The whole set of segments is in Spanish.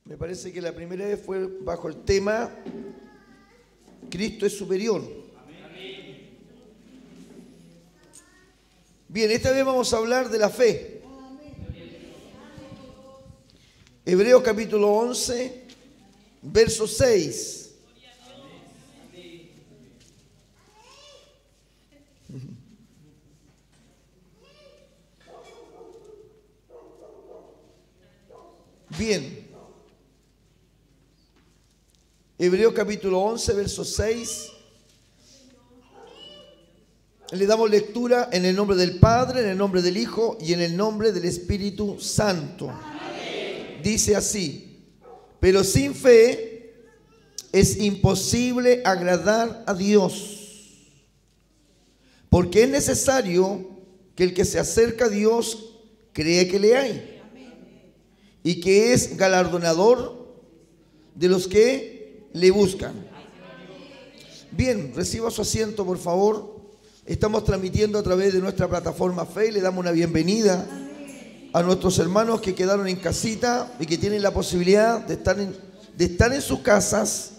Me parece que la primera vez fue bajo el tema Cristo es superior. Bien, esta vez vamos a hablar de la fe. Hebreos capítulo 11, verso 6. Bien. Hebreos capítulo 11, verso 6. Le damos lectura en el nombre del Padre, en el nombre del Hijo y en el nombre del Espíritu Santo. Amén. Dice así: pero sin fe es imposible agradar a Dios, porque es necesario que el que se acerca a Dios cree que le hay y que es galardonador de los que le buscan. Bien, reciba su asiento, por favor. Estamos transmitiendo a través de nuestra plataforma Fe. Le damos una bienvenida a nuestros hermanos que quedaron en casita y que tienen la posibilidad de estar en sus casas,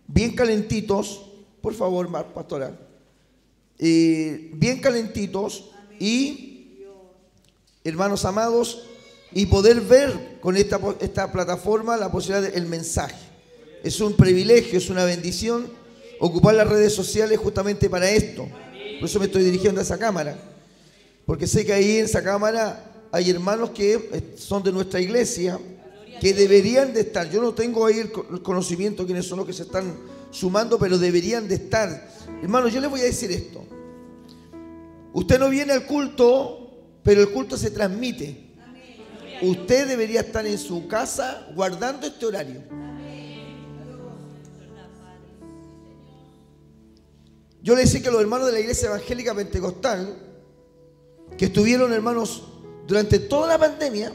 bien calentitos. Por favor, pastora. Bien calentitos y, hermanos amados, y poder ver con esta plataforma la posibilidad del mensaje. Es un privilegio, es una bendición ocupar las redes sociales justamente para esto. Por eso me estoy dirigiendo a esa cámara, porque sé que ahí en esa cámara hay hermanos que son de nuestra iglesia, que deberían de estar. Yo no tengo ahí el conocimiento de quiénes son los que se están sumando, pero deberían de estar. Hermanos, yo les voy a decir esto. Usted no viene al culto, pero el culto se transmite. Usted debería estar en su casa guardando este horario. Yo le decía que los hermanos de la Iglesia Evangélica Pentecostal, que estuvieron, hermanos, durante toda la pandemia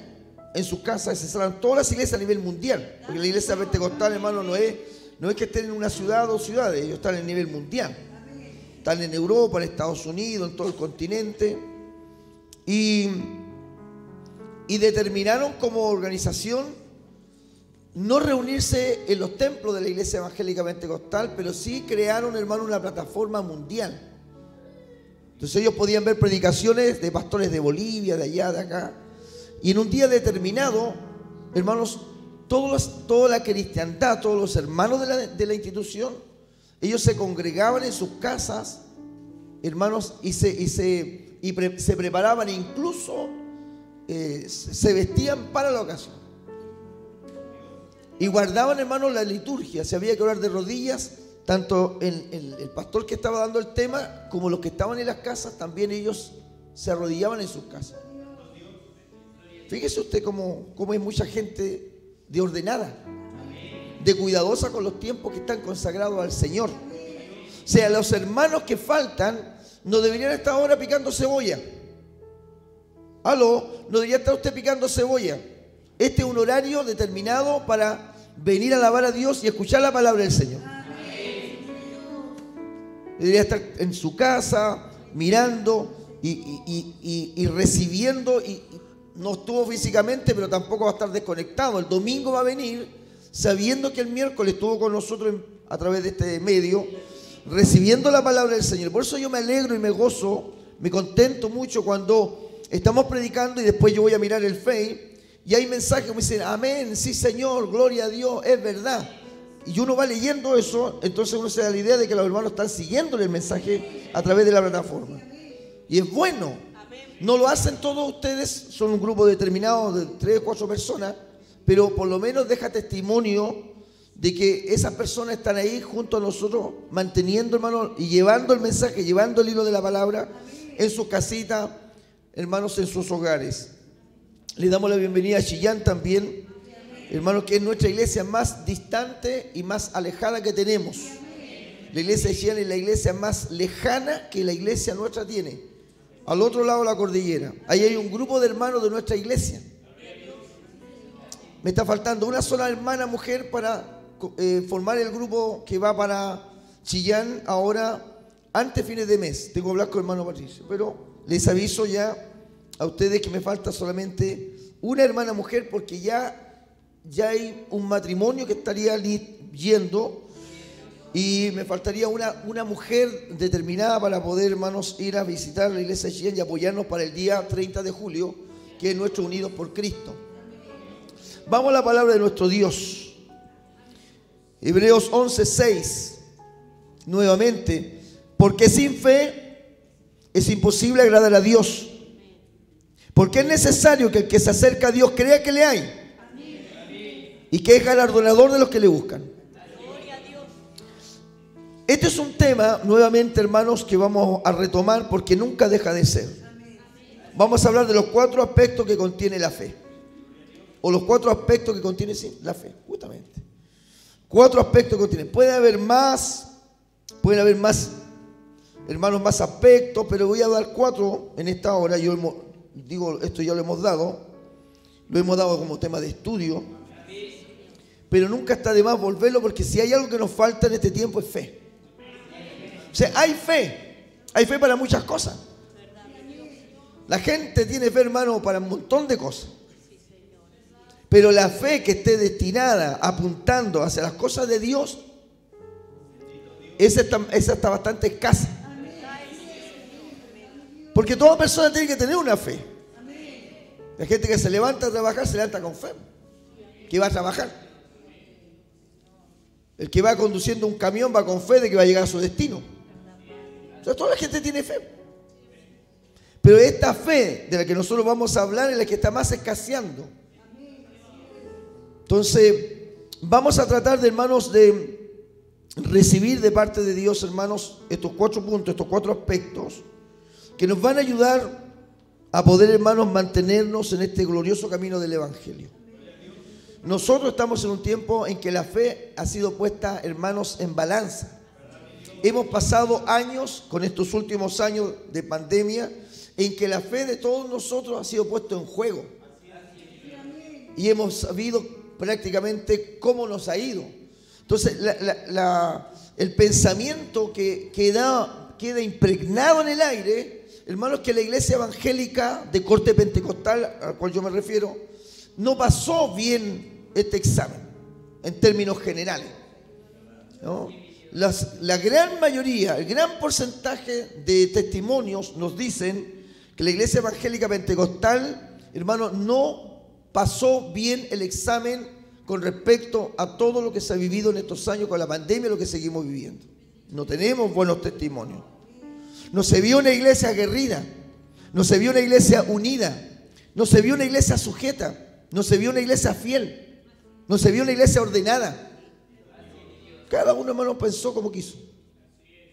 en sus casas, se cerraron todas las iglesias a nivel mundial, porque la Iglesia Pentecostal, hermanos, no es que estén en una ciudad o dos ciudades, ellos están a nivel mundial. Están en Europa, en Estados Unidos, en todo el continente, y determinaron como organización no reunirse en los templos de la Iglesia Evangélica Pentecostal, pero sí crearon, hermano, una plataforma mundial. Entonces ellos podían ver predicaciones de pastores de Bolivia, de allá, de acá. Y en un día determinado, hermanos, toda la cristiandad, todos los hermanos de la institución, ellos se congregaban en sus casas, hermanos, y se preparaban, incluso se vestían para la ocasión. Y guardaban, hermanos, la liturgia. Se había que orar de rodillas, tanto el pastor que estaba dando el tema como los que estaban en las casas, también ellos se arrodillaban en sus casas. Fíjese usted cómo hay mucha gente de ordenada, de cuidadosa con los tiempos que están consagrados al Señor. O sea, los hermanos que faltan no deberían estar ahora picando cebolla. ¿Aló? No debería estar usted picando cebolla. Este es un horario determinado para venir a alabar a Dios y escuchar la palabra del Señor. Debería estar en su casa, mirando y recibiendo. Y no estuvo físicamente, pero tampoco va a estar desconectado. El domingo va a venir sabiendo que el miércoles estuvo con nosotros a través de este medio, recibiendo la palabra del Señor. Por eso yo me alegro y me gozo, me contento mucho cuando estamos predicando y después yo voy a mirar el Face. Y hay mensajes que me dicen, amén, sí Señor, gloria a Dios, es verdad. Y uno va leyendo eso, entonces uno se da la idea de que los hermanos están siguiéndole el mensaje a través de la plataforma. Y es bueno. No lo hacen todos ustedes, son un grupo determinado de 3 o 4 personas, pero por lo menos deja testimonio de que esas personas están ahí junto a nosotros, manteniendo, hermanos, y llevando el mensaje, llevando el hilo de la palabra en sus casitas, hermanos, en sus hogares. Le damos la bienvenida a Chillán también, hermanos, que es nuestra iglesia más distante y más alejada que tenemos. La iglesia de Chillán es la iglesia más lejana que la iglesia nuestra tiene, al otro lado de la cordillera. Ahí hay un grupo de hermanos de nuestra iglesia. Me está faltando una sola hermana mujer para formar el grupo que va para Chillán ahora, antes fines de mes. Tengo que hablar con el hermano Patricio, pero les aviso ya a ustedes que me falta solamente una hermana mujer, porque ya ya hay un matrimonio que estaría yendo y me faltaría una mujer determinada para poder, hermanos, ir a visitar la iglesia de Chillán y apoyarnos para el día 30 de julio, que es nuestro Unidos por Cristo. Vamos a la palabra de nuestro Dios. Hebreos 11:6. Nuevamente, porque sin fe es imposible agradar a Dios. Porque es necesario que el que se acerca a Dios crea que le hay y que es galardonador de los que le buscan. Este es un tema, nuevamente, hermanos, que vamos a retomar porque nunca deja de ser. Vamos a hablar de los 4 aspectos que contiene la fe. O los 4 aspectos que contiene, sí, la fe, justamente. 4 aspectos que contiene. Pueden haber más, hermanos, más aspectos, pero voy a dar 4 en esta hora. Yo digo, esto ya lo hemos dado como tema de estudio, pero nunca está de más volverlo, porque si hay algo que nos falta en este tiempo es fe. O sea, hay fe para muchas cosas. La gente tiene fe, hermano, para un montón de cosas. Pero la fe que esté destinada, apuntando hacia las cosas de Dios, esa está bastante escasa. Porque toda persona tiene que tener una fe. La gente que se levanta a trabajar, se levanta con fe, que va a trabajar. El que va conduciendo un camión va con fe de que va a llegar a su destino. Entonces, toda la gente tiene fe. Pero esta fe de la que nosotros vamos a hablar es la que está más escaseando. Entonces, vamos a tratar de, hermanos, de recibir de parte de Dios, hermanos, estos 4 puntos, estos 4 aspectos que nos van a ayudar a poder, hermanos, mantenernos en este glorioso camino del Evangelio. Nosotros estamos en un tiempo en que la fe ha sido puesta, hermanos, en balanza. Hemos pasado años, con estos últimos años de pandemia, en que la fe de todos nosotros ha sido puesta en juego. Y hemos sabido prácticamente cómo nos ha ido. Entonces, el pensamiento que queda impregnado en el aire, hermanos, que la iglesia evangélica de corte pentecostal, al cual yo me refiero, no pasó bien este examen, en términos generales, ¿no? La gran mayoría, el gran porcentaje de testimonios nos dicen que la iglesia evangélica pentecostal, hermano, no pasó bien el examen con respecto a todo lo que se ha vivido en estos años con la pandemia y lo que seguimos viviendo. No tenemos buenos testimonios. No se vio una iglesia aguerrida, no se vio una iglesia unida, no se vio una iglesia sujeta, no se vio una iglesia fiel, no se vio una iglesia ordenada. Cada uno, hermano, pensó como quiso.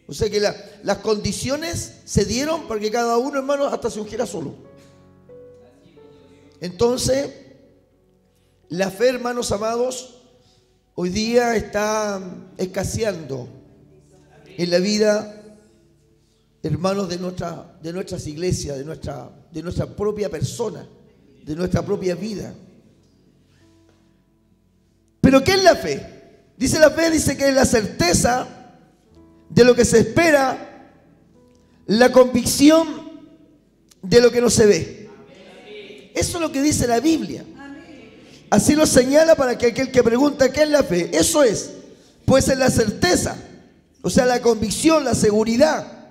O sea que las condiciones se dieron para que cada uno, hermano, hasta se ungiera solo. Entonces, la fe, hermanos amados, hoy día está escaseando en la vida, hermanos, de nuestras iglesias, de nuestra propia persona, de nuestra propia vida. ¿Pero qué es la fe? Dice la fe, dice que es la certeza de lo que se espera, la convicción de lo que no se ve. Eso es lo que dice la Biblia. Así lo señala para que aquel que pregunta qué es la fe, eso es, pues es la certeza, o sea, la convicción, la seguridad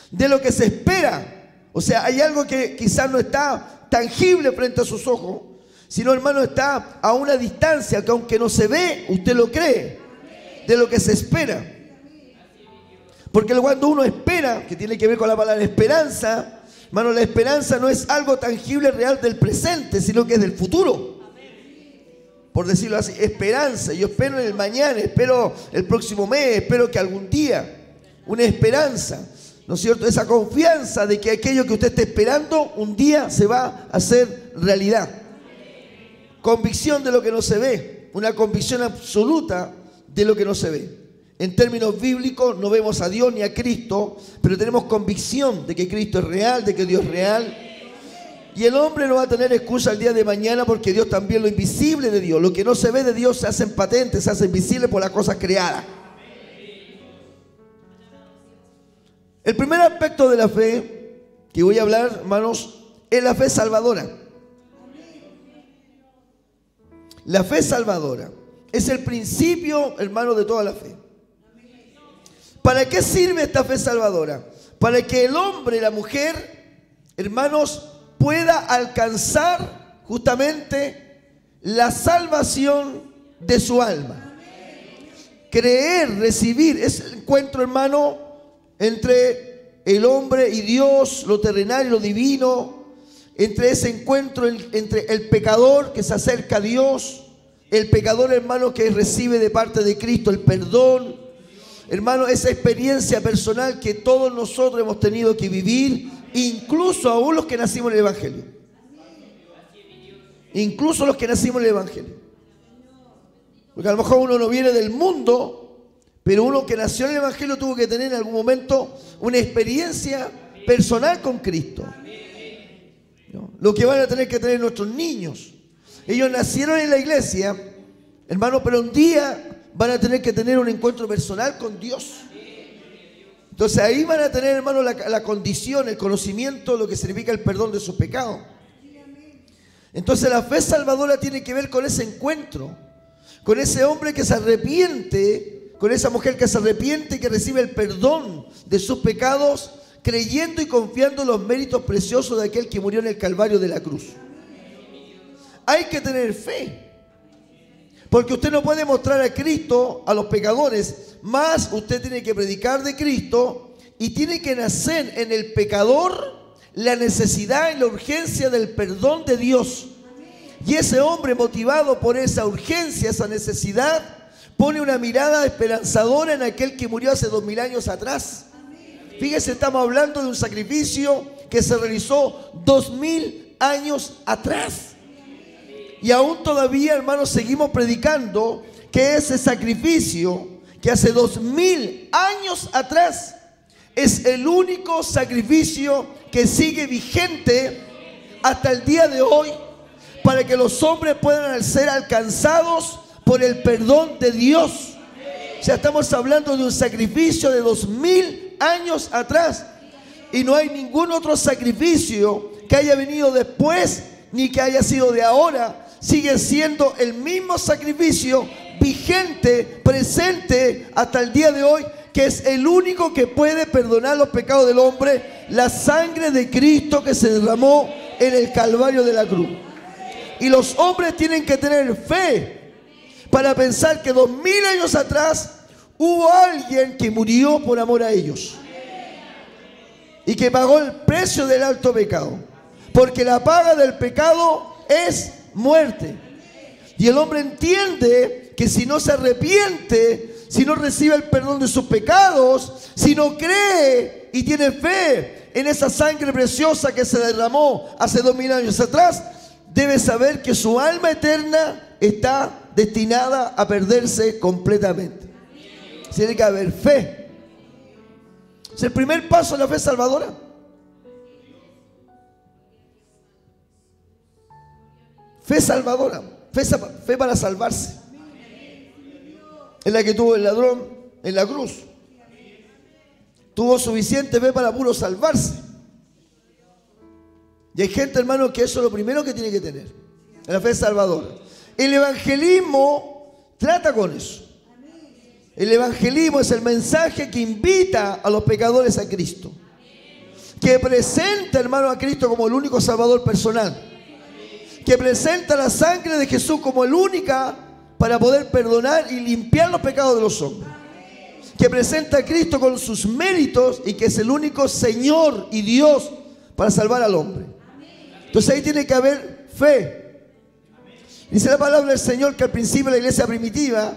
de lo que se espera. O sea, hay algo que quizás no está tangible frente a sus ojos, sino, hermano, está a una distancia que aunque no se ve, usted lo cree, de lo que se espera. Porque cuando uno espera, que tiene que ver con la palabra esperanza, hermano, la esperanza no es algo tangible, real del presente, sino que es del futuro. Por decirlo así, esperanza. Yo espero en el mañana, espero el próximo mes, espero que algún día, una esperanza, ¿no es cierto? Esa confianza de que aquello que usted está esperando un día se va a hacer realidad. Convicción de lo que no se ve, una convicción absoluta de lo que no se ve. En términos bíblicos no vemos a Dios ni a Cristo, pero tenemos convicción de que Cristo es real, de que Dios es real. Y el hombre no va a tener excusa el día de mañana, porque Dios también, lo invisible de Dios, lo que no se ve de Dios, se hacen patentes, se hacen visibles por las cosas creadas. El primer aspecto de la fe que voy a hablar, hermanos, es la fe salvadora. La fe salvadora es el principio, hermano, de toda la fe. ¿Para qué sirve esta fe salvadora? Para que el hombre y la mujer, hermanos, pueda alcanzar justamente la salvación de su alma. Creer, recibir, es el encuentro, hermano, entre el hombre y Dios, lo terrenal y lo divino, entre ese encuentro entre el pecador que se acerca a Dios, el pecador, hermano, que recibe de parte de Cristo el perdón. Hermano, esa experiencia personal que todos nosotros hemos tenido que vivir, incluso aún los que nacimos en el Evangelio. Incluso los que nacimos en el Evangelio. Porque a lo mejor uno no viene del mundo, pero uno que nació en el Evangelio tuvo que tener en algún momento una experiencia personal con Cristo. ¿No? Lo que van a tener que tener nuestros niños. Ellos nacieron en la iglesia, hermano, pero un día van a tener que tener un encuentro personal con Dios. Entonces ahí van a tener, hermano, la condición, el conocimiento de lo que significa el perdón de sus pecados. Entonces la fe salvadora tiene que ver con ese encuentro, con ese hombre que se arrepiente, con esa mujer que se arrepiente y que recibe el perdón de sus pecados, creyendo y confiando en los méritos preciosos de aquel que murió en el Calvario de la cruz. Hay que tener fe. Porque usted no puede mostrar a Cristo a los pecadores, más usted tiene que predicar de Cristo y tiene que nacer en el pecador la necesidad y la urgencia del perdón de Dios. Y ese hombre, motivado por esa urgencia, esa necesidad, pone una mirada esperanzadora en aquel que murió hace 2000 años atrás. Fíjese, estamos hablando de un sacrificio que se realizó 2000 años atrás. Y aún todavía, hermanos, seguimos predicando que ese sacrificio que hace 2000 años atrás es el único sacrificio que sigue vigente hasta el día de hoy para que los hombres puedan ser alcanzados por el perdón de Dios. O sea, estamos hablando de un sacrificio de 2000 años atrás y no hay ningún otro sacrificio que haya venido después ni que haya sido de ahora. Sigue siendo el mismo sacrificio vigente, presente hasta el día de hoy, que es el único que puede perdonar los pecados del hombre, la sangre de Cristo que se derramó en el Calvario de la cruz. Y los hombres tienen que tener fe para pensar que 2000 años atrás hubo alguien que murió por amor a ellos y que pagó el precio del alto pecado, porque la paga del pecado es muerte. Y el hombre entiende que si no se arrepiente, si no recibe el perdón de sus pecados, si no cree y tiene fe en esa sangre preciosa que se derramó hace 2000 años atrás, debe saber que su alma eterna está destinada a perderse completamente. Tiene que haber fe. Es el primer paso de la fe salvadora. Fe salvadora, fe para salvarse. Es la que tuvo el ladrón en la cruz. Tuvo suficiente fe para puro salvarse. Y hay gente, hermano, que eso es lo primero que tiene que tener, la fe salvadora. El evangelismo trata con eso. El evangelismo es el mensaje que invita a los pecadores a Cristo, que presenta, hermano, a Cristo como el único salvador personal, que presenta la sangre de Jesús como el única para poder perdonar y limpiar los pecados de los hombres, que presenta a Cristo con sus méritos y que es el único Señor y Dios para salvar al hombre. Entonces ahí tiene que haber fe. Dice la palabra del Señor que al principio de la iglesia primitiva,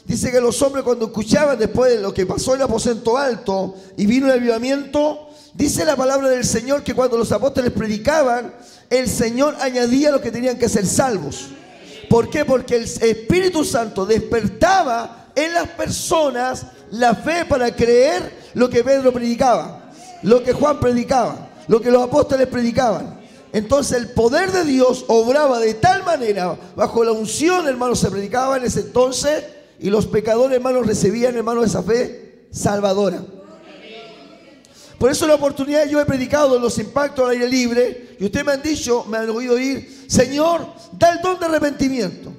dice que los hombres cuando escuchaban después de lo que pasó en el aposento alto y vino el avivamiento, dice la palabra del Señor que cuando los apóstoles predicaban, el Señor añadía a los que tenían que ser salvos. ¿Por qué? Porque el Espíritu Santo despertaba en las personas la fe para creer lo que Pedro predicaba, lo que Juan predicaba, lo que los apóstoles predicaban. Entonces el poder de Dios obraba de tal manera, bajo la unción, hermanos, se predicaba en ese entonces, y los pecadores, hermanos, recibían, hermanos, esa fe salvadora. Por eso en la oportunidad yo he predicado en los impactos al aire libre, y ustedes me han dicho, me han oído ir, Señor, da el don de arrepentimiento.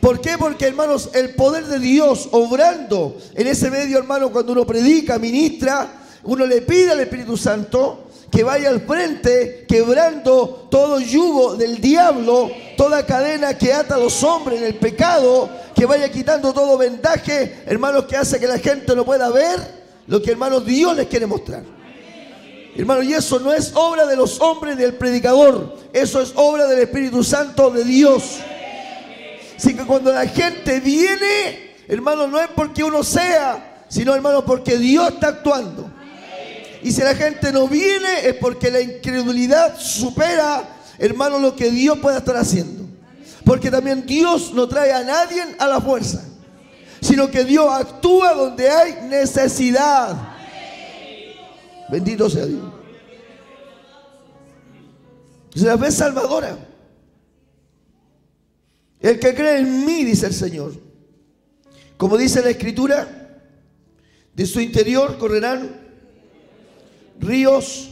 ¿Por qué? Porque, hermanos, el poder de Dios obrando en ese medio, hermano, cuando uno predica, ministra, uno le pide al Espíritu Santo que vaya al frente, quebrando todo yugo del diablo, toda cadena que ata a los hombres en el pecado, que vaya quitando todo vendaje, hermanos, que hace que la gente no pueda ver lo que, hermanos, Dios les quiere mostrar. Hermanos, y eso no es obra de los hombres del predicador, eso es obra del Espíritu Santo de Dios. Así que cuando la gente viene, hermanos, no es porque uno sea, sino, hermanos, porque Dios está actuando. Y si la gente no viene, es porque la incredulidad supera, hermanos, lo que Dios pueda estar haciendo. Porque también Dios no trae a nadie a la fuerza, sino que Dios actúa donde hay necesidad. Bendito sea Dios. Es la fe salvadora. El que cree en mí, dice el Señor, como dice la Escritura, de su interior correrán ríos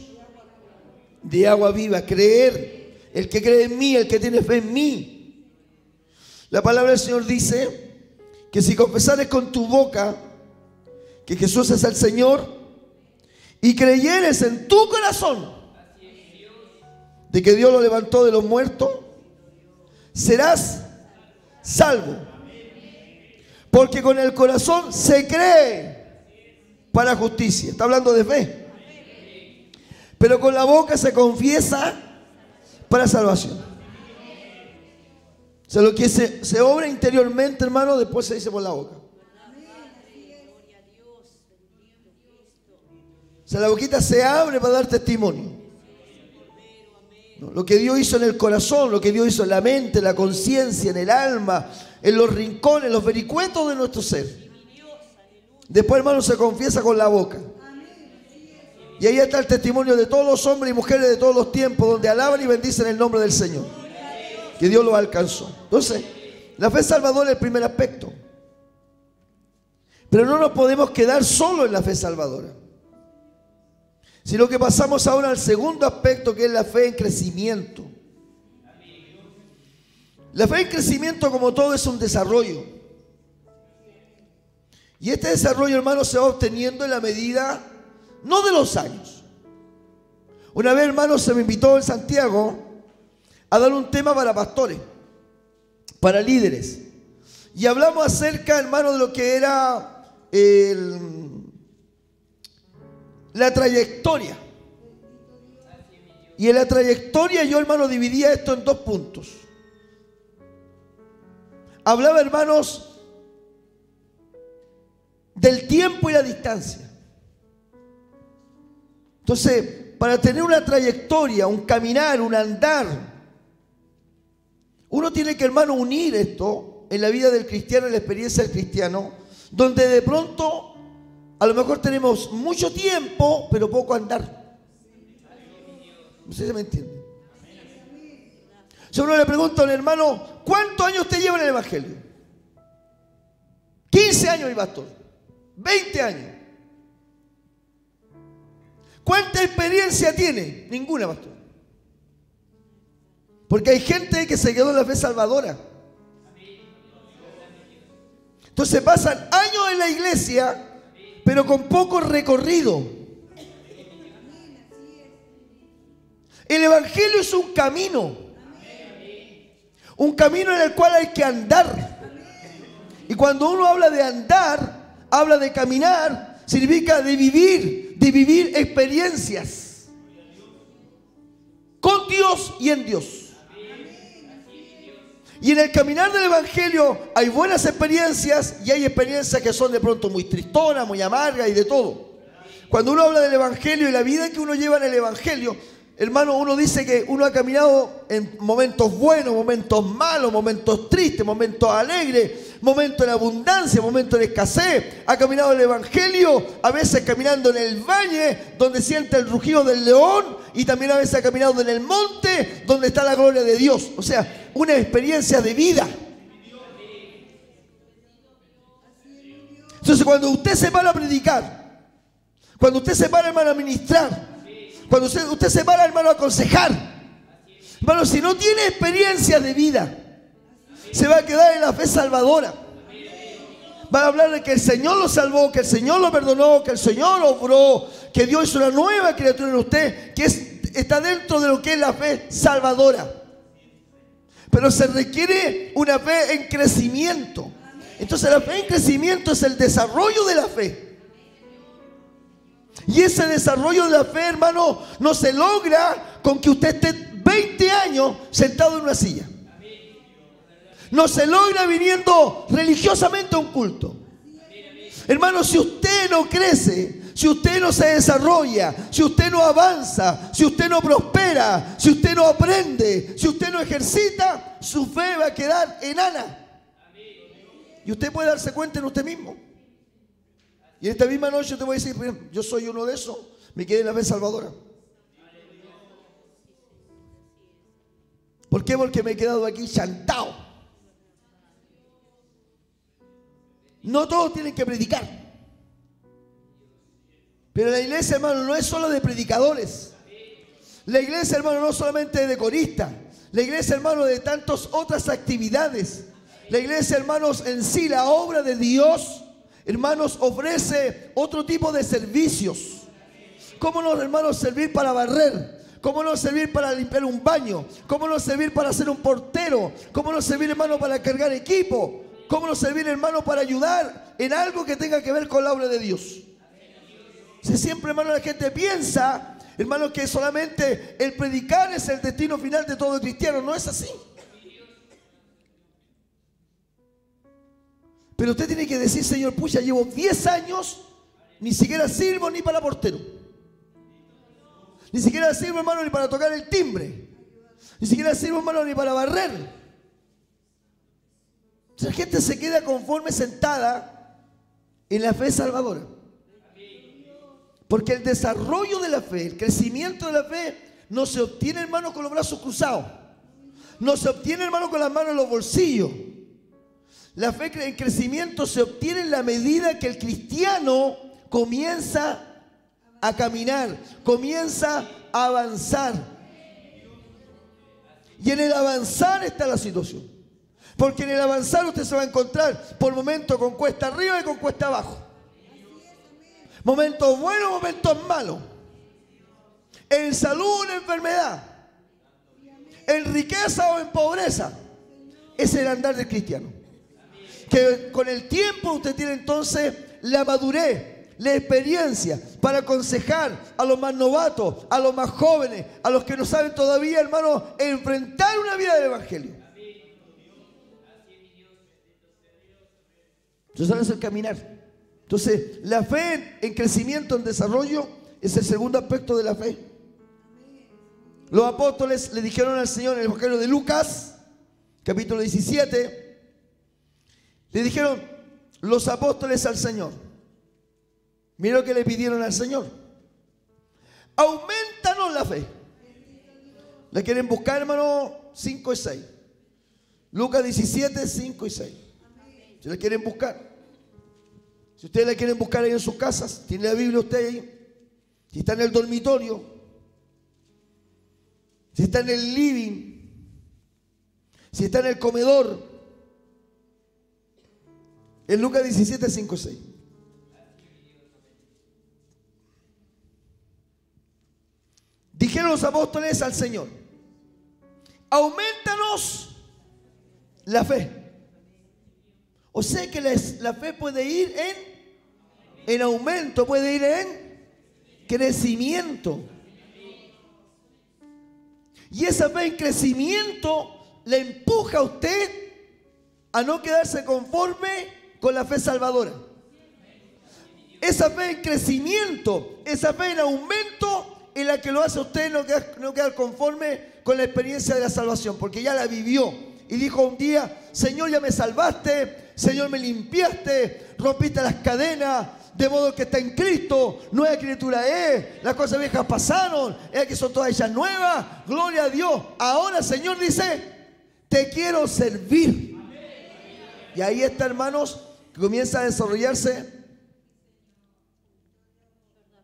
de agua viva. Creer, el que cree en mí, el que tiene fe en mí. La palabra del Señor dice que si confesares con tu boca que Jesús es el Señor y creyeres en tu corazón de que Dios lo levantó de los muertos, serás salvo. Porque con el corazón se cree para justicia. Está hablando de fe. Pero con la boca se confiesa para salvación. O sea, lo que se obra interiormente, hermano, después se dice por la boca. O sea, la boquita se abre para dar testimonio. ¿No? Lo que Dios hizo en el corazón, lo que Dios hizo en la mente, en la conciencia, en el alma, en los rincones, en los vericuetos de nuestro ser. Después, hermano, se confiesa con la boca. Y ahí está el testimonio de todos los hombres y mujeres de todos los tiempos, donde alaban y bendicen el nombre del Señor, que Dios los alcanzó. Entonces, la fe salvadora es el primer aspecto. Pero no nos podemos quedar solo en la fe salvadora, sino que pasamos ahora al segundo aspecto, que es la fe en crecimiento. La fe en crecimiento, como todo, es un desarrollo. Y este desarrollo, hermano, se va obteniendo en la medida, no de los años. Una vez, hermano, se me invitó en Santiago a dar un tema para pastores, para líderes. Y hablamos acerca, hermano, de lo que era la trayectoria. Y en la trayectoria yo, hermano, dividía esto en dos puntos. Hablaba, hermanos, del tiempo y la distancia. Entonces, para tener una trayectoria, un caminar, un andar, uno tiene que, hermano, unir esto en la vida del cristiano, en la experiencia del cristiano, donde de pronto a lo mejor tenemos mucho tiempo, pero poco andar. No sé si me entiende. Si uno le pregunta a un hermano, ¿cuántos años usted lleva en el Evangelio? 15 años, mi pastor. 20 años. ¿Cuánta experiencia tiene? Ninguna, pastor. Porque hay gente que se quedó en la fe salvadora. Entonces pasan años en la iglesia, pero con poco recorrido. El Evangelio es un camino. Un camino en el cual hay que andar. Y cuando uno habla de andar, habla de caminar, significa de vivir experiencias con Dios y en Dios. Y en el caminar del Evangelio hay buenas experiencias y hay experiencias que son de pronto muy tristonas, muy amargas y de todo. Cuando uno habla del Evangelio y la vida que uno lleva en el Evangelio, hermano, uno dice que uno ha caminado en momentos buenos, momentos malos, momentos tristes, momentos alegres, momentos en abundancia, momentos en escasez. Ha caminado el Evangelio, a veces caminando en el valle, donde siente el rugido del león, y también a veces ha caminado en el monte, donde está la gloria de Dios. O sea, una experiencia de vida. Entonces, cuando usted se para a predicar, cuando usted se para, hermano, a ministrar, cuando usted se para, hermano, a aconsejar, hermano, si no tiene experiencia de vida, Se va a quedar en la fe salvadora. Va a hablar de que el Señor lo salvó, que el Señor lo perdonó, que el Señor lo obró, que Dios hizo una nueva criatura en usted, que está dentro de lo que es la fe salvadora. Pero se requiere una fe en crecimiento. Entonces la fe en crecimiento es el desarrollo de la fe. Y ese desarrollo de la fe, hermano, no se logra con que usted esté 20 años sentado en una silla. No se logra viniendo religiosamente a un culto. Hermano, si usted no crece, si usted no se desarrolla, si usted no avanza, si usted no prospera, si usted no aprende, si usted no ejercita, su fe va a quedar enana. Y usted puede darse cuenta en usted mismo. Y esta misma noche te voy a decir, yo soy uno de esos, me quedé en la fe salvadora. ¿Por qué? Porque me he quedado aquí chantado. No todos tienen que predicar. Pero la iglesia, hermano, no es solo de predicadores. La iglesia, hermano, no solamente de coristas. La iglesia, hermano, de tantas otras actividades. La iglesia, hermanos, en sí, la obra de Dios, hermanos, ofrece otro tipo de servicios. ¿Cómo no, hermanos, servir para barrer? ¿Cómo no servir para limpiar un baño? ¿Cómo no servir para ser un portero? ¿Cómo no servir, hermano, para cargar equipo? ¿Cómo no servir, hermano, para ayudar en algo que tenga que ver con la obra de Dios? Si siempre, hermano, la gente piensa, hermano, que solamente el predicar es el destino final de todo cristiano. No es así. Pero usted tiene que decir, Señor, pucha, llevo 10 años, ni siquiera sirvo ni para portero. Ni siquiera sirvo, hermano, ni para tocar el timbre. Ni siquiera sirvo, hermano, ni para barrer. La gente se queda conforme sentada en la fe salvadora. Porque el desarrollo de la fe, el crecimiento de la fe, no se obtiene, hermano, con los brazos cruzados. No se obtiene, hermano, con las manos en los bolsillos. La fe en crecimiento se obtiene en la medida que el cristiano comienza a caminar, comienza a avanzar. Y en el avanzar está la situación. Porque en el avanzar usted se va a encontrar por momentos con cuesta arriba y con cuesta abajo. Momentos buenos, momentos malos. En salud o en enfermedad. En riqueza o en pobreza. Ese es el andar del cristiano. Que con el tiempo usted tiene entonces la madurez, la experiencia para aconsejar a los más novatos, a los más jóvenes, a los que no saben todavía, hermano, enfrentar una vida del evangelio. Entonces, es el caminar. Entonces, la fe en crecimiento, en desarrollo, es el segundo aspecto de la fe. Los apóstoles le dijeron al Señor en el Evangelio de Lucas, capítulo 17, le dijeron los apóstoles al Señor. Mira lo que le pidieron al Señor. Aumentanos la fe. ¿La quieren buscar, hermano? 5 y 6. Lucas 17, 5 y 6. Si la quieren buscar. Si ustedes la quieren buscar ahí en sus casas, tiene la Biblia usted ahí. Si está en el dormitorio, si está en el living, si está en el comedor, en Lucas 17, 5 y 6. Dijeron los apóstoles al Señor: aumentanos la fe. O sea que la fe puede ir en aumento, puede ir en crecimiento. Y esa fe en crecimiento le empuja a usted a no quedarse conforme con la fe salvadora. Esa fe en crecimiento, esa fe en aumento es la que lo hace a usted no quedar conforme con la experiencia de la salvación, porque ya la vivió. Y dijo un día: Señor, ya me salvaste, Señor, me limpiaste, rompiste las cadenas, de modo que está en Cristo, nueva criatura es, las cosas viejas pasaron, es que son todas ellas nuevas, gloria a Dios. Ahora, Señor, dice: te quiero servir. Y ahí está, hermanos, que comienza a desarrollarse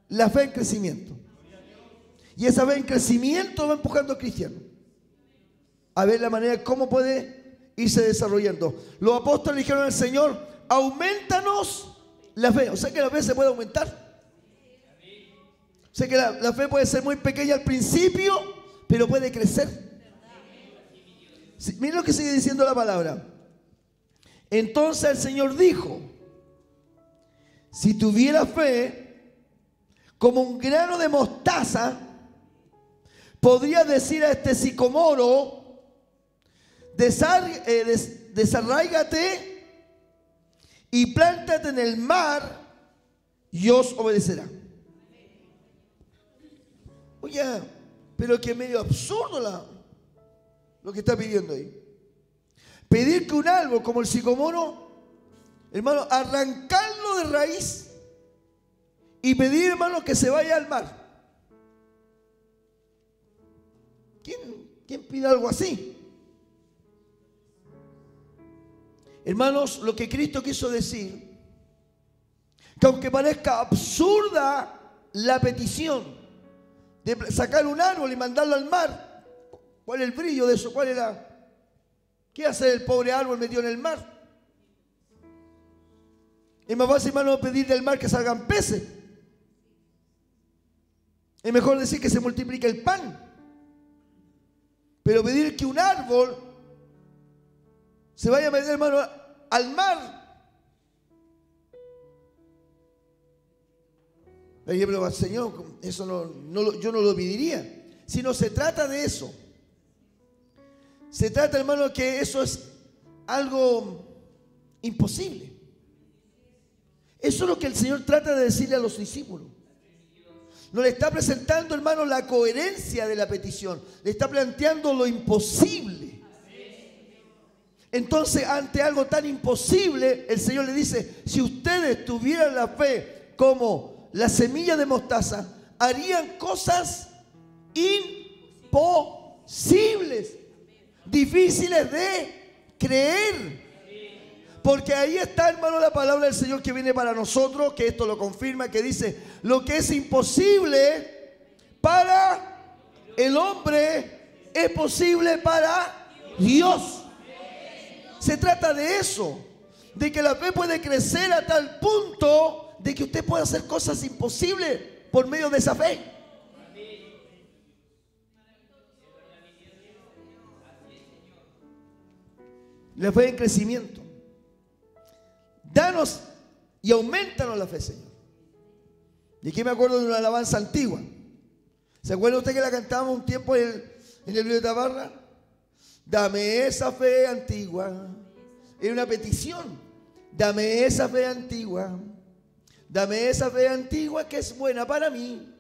la fe en crecimiento. Y esa fe en crecimiento va empujando al cristiano a ver la manera cómo puede irse desarrollando. Los apóstoles dijeron al Señor, aumentanos la fe. O sea que la fe se puede aumentar. O sea que la fe puede ser muy pequeña al principio, pero puede crecer. Sí, miren lo que sigue diciendo la palabra. Entonces el Señor dijo, si tuviera fe como un grano de mostaza, podría decir a este sicomoro, desarráigate y plántate en el mar, y os obedecerá. Oye, pero que medio absurdo lo que está pidiendo ahí. Pedir que un árbol como el sicomoro, hermano, arrancarlo de raíz y pedir, hermano, que se vaya al mar. ¿Quién pide algo así? Hermanos, lo que Cristo quiso decir, que aunque parezca absurda la petición de sacar un árbol y mandarlo al mar, ¿cuál es el brillo de eso? ¿Cuál era? ¿Qué hace el pobre árbol metido en el mar? Es más fácil, hermano, pedir del mar que salgan peces. Es mejor decir que se multiplique el pan. Pero pedir que un árbol se vaya a meter, hermano, al mar. Oye, pero Señor, eso yo no lo pediría. Si no se trata de eso. Se trata, hermano, que eso es algo imposible. Eso es lo que el Señor trata de decirle a los discípulos. No le está presentando, hermano, la coherencia de la petición. Le está planteando lo imposible. Entonces, ante algo tan imposible, el Señor le dice, si ustedes tuvieran la fe como la semilla de mostaza, harían cosas imposibles, difíciles de creer. Porque ahí está, hermano, la palabra del Señor que viene para nosotros, que esto lo confirma, que dice, lo que es imposible para el hombre es posible para Dios. Se trata de eso, de que la fe puede crecer a tal punto de que usted pueda hacer cosas imposibles por medio de esa fe. La fe en crecimiento. Danos y aumentanos la fe, Señor. Y aquí me acuerdo de una alabanza antigua. ¿Se acuerda usted que la cantábamos un tiempo en el libro de Tabarra? Dame esa fe antigua. Era una petición. Dame esa fe antigua. Dame esa fe antigua que es buena para mí.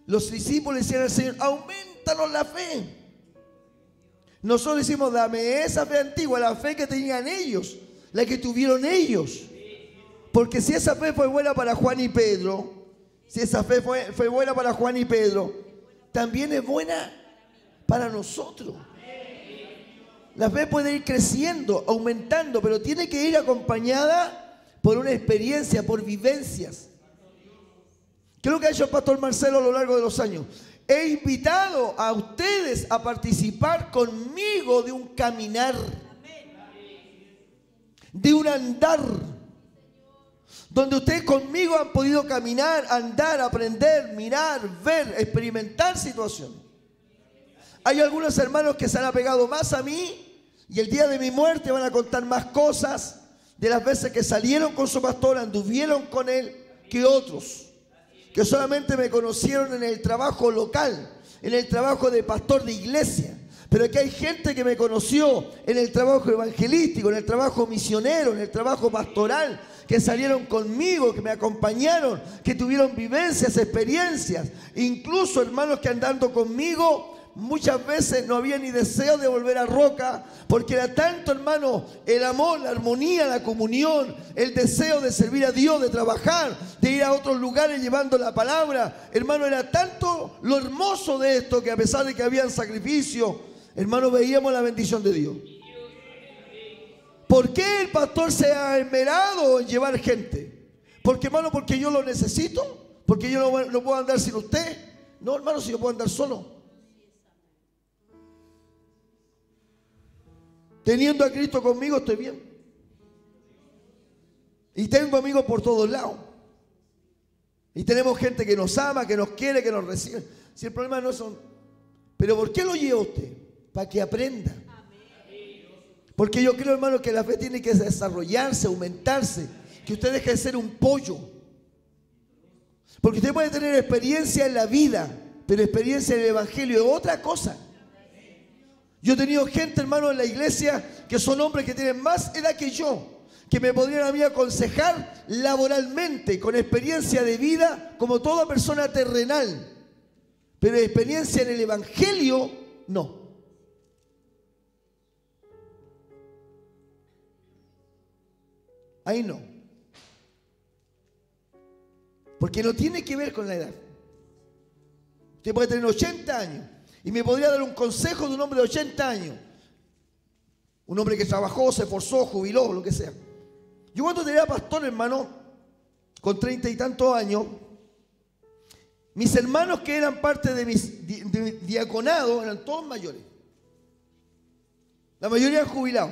Los discípulos decían al Señor, aumentanos la fe. Nosotros decimos, dame esa fe antigua, la fe que tenían ellos, la que tuvieron ellos. Porque si esa fe fue buena para Juan y Pedro, si esa fe fue buena para Juan y Pedro, también es buena para nosotros. La fe puede ir creciendo, aumentando, pero tiene que ir acompañada por una experiencia, por vivencias. ¿Qué es lo que ha hecho el pastor Marcelo a lo largo de los años? He invitado a ustedes a participar conmigo de un caminar, de un andar, donde ustedes conmigo han podido caminar, andar, aprender, mirar, ver, experimentar situaciones. Hay algunos hermanos que se han apegado más a mí y el día de mi muerte van a contar más cosas de las veces que salieron con su pastor, anduvieron con él, que otros que solamente me conocieron en el trabajo local, en el trabajo de pastor de iglesia. Pero aquí hay gente que me conoció en el trabajo evangelístico, en el trabajo misionero, en el trabajo pastoral, que salieron conmigo, que me acompañaron, que tuvieron vivencias, experiencias. Incluso hermanos que andando conmigo, muchas veces no había ni deseo de volver a Roca, porque era tanto, hermano, el amor, la armonía, la comunión, el deseo de servir a Dios, de trabajar, de ir a otros lugares llevando la palabra. Hermano, era tanto lo hermoso de esto que a pesar de que habían sacrificio, hermano, veíamos la bendición de Dios. ¿Por qué el pastor se ha esmerado en llevar gente? Porque, hermano, porque yo lo necesito, porque yo no puedo andar sin usted. No, hermano, si yo puedo andar solo. Teniendo a Cristo conmigo estoy bien. Y tengo amigos por todos lados. Y tenemos gente que nos ama, que nos quiere, que nos recibe. Si el problema no son... ¿Pero por qué lo lleva usted? Para que aprenda. Porque yo creo, hermano, que la fe tiene que desarrollarse, aumentarse. Que usted deje de ser un pollo. Porque usted puede tener experiencia en la vida, pero experiencia en el Evangelio es otra cosa. Yo he tenido gente, hermano, en la iglesia que son hombres que tienen más edad que yo, que me podrían a mí aconsejar laboralmente, con experiencia de vida, como toda persona terrenal. Pero experiencia en el Evangelio, no. Ahí no. Porque no tiene que ver con la edad. Usted puede tener 80 años y me podría dar un consejo de un hombre de 80 años. Un hombre que trabajó, se esforzó, jubiló, lo que sea. Yo cuando tenía pastor, hermano, con 30 y tantos años, mis hermanos que eran parte de mi diaconado eran todos mayores. La mayoría han jubilado.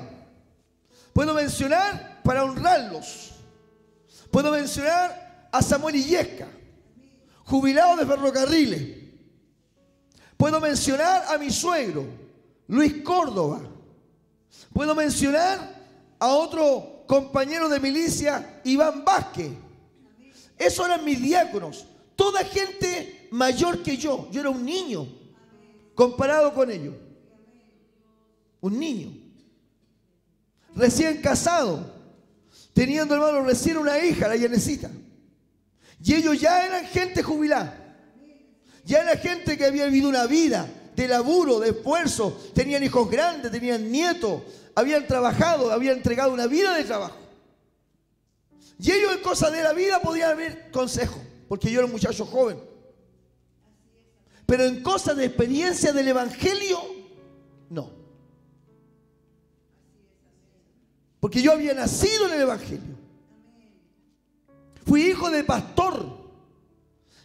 Puedo mencionar para honrarlos. Puedo mencionar a Samuel Illesca, jubilado de ferrocarriles. Puedo mencionar a mi suegro, Luis Córdoba. Puedo mencionar a otro compañero de milicia, Iván Vázquez. Esos eran mis diáconos. Toda gente mayor que yo. Yo era un niño comparado con ellos. Un niño. Recién casado. Teniendo, hermano, recién una hija, la Yanecita. Y ellos ya eran gente jubilada. Ya era gente que había vivido una vida de laburo, de esfuerzo. Tenían hijos grandes, tenían nietos. Habían trabajado, habían entregado una vida de trabajo. Y ellos en cosas de la vida podían haber consejo, porque yo era un muchacho joven. Pero en cosas de experiencia del Evangelio, no. Porque yo había nacido en el Evangelio. Fui hijo de pastor.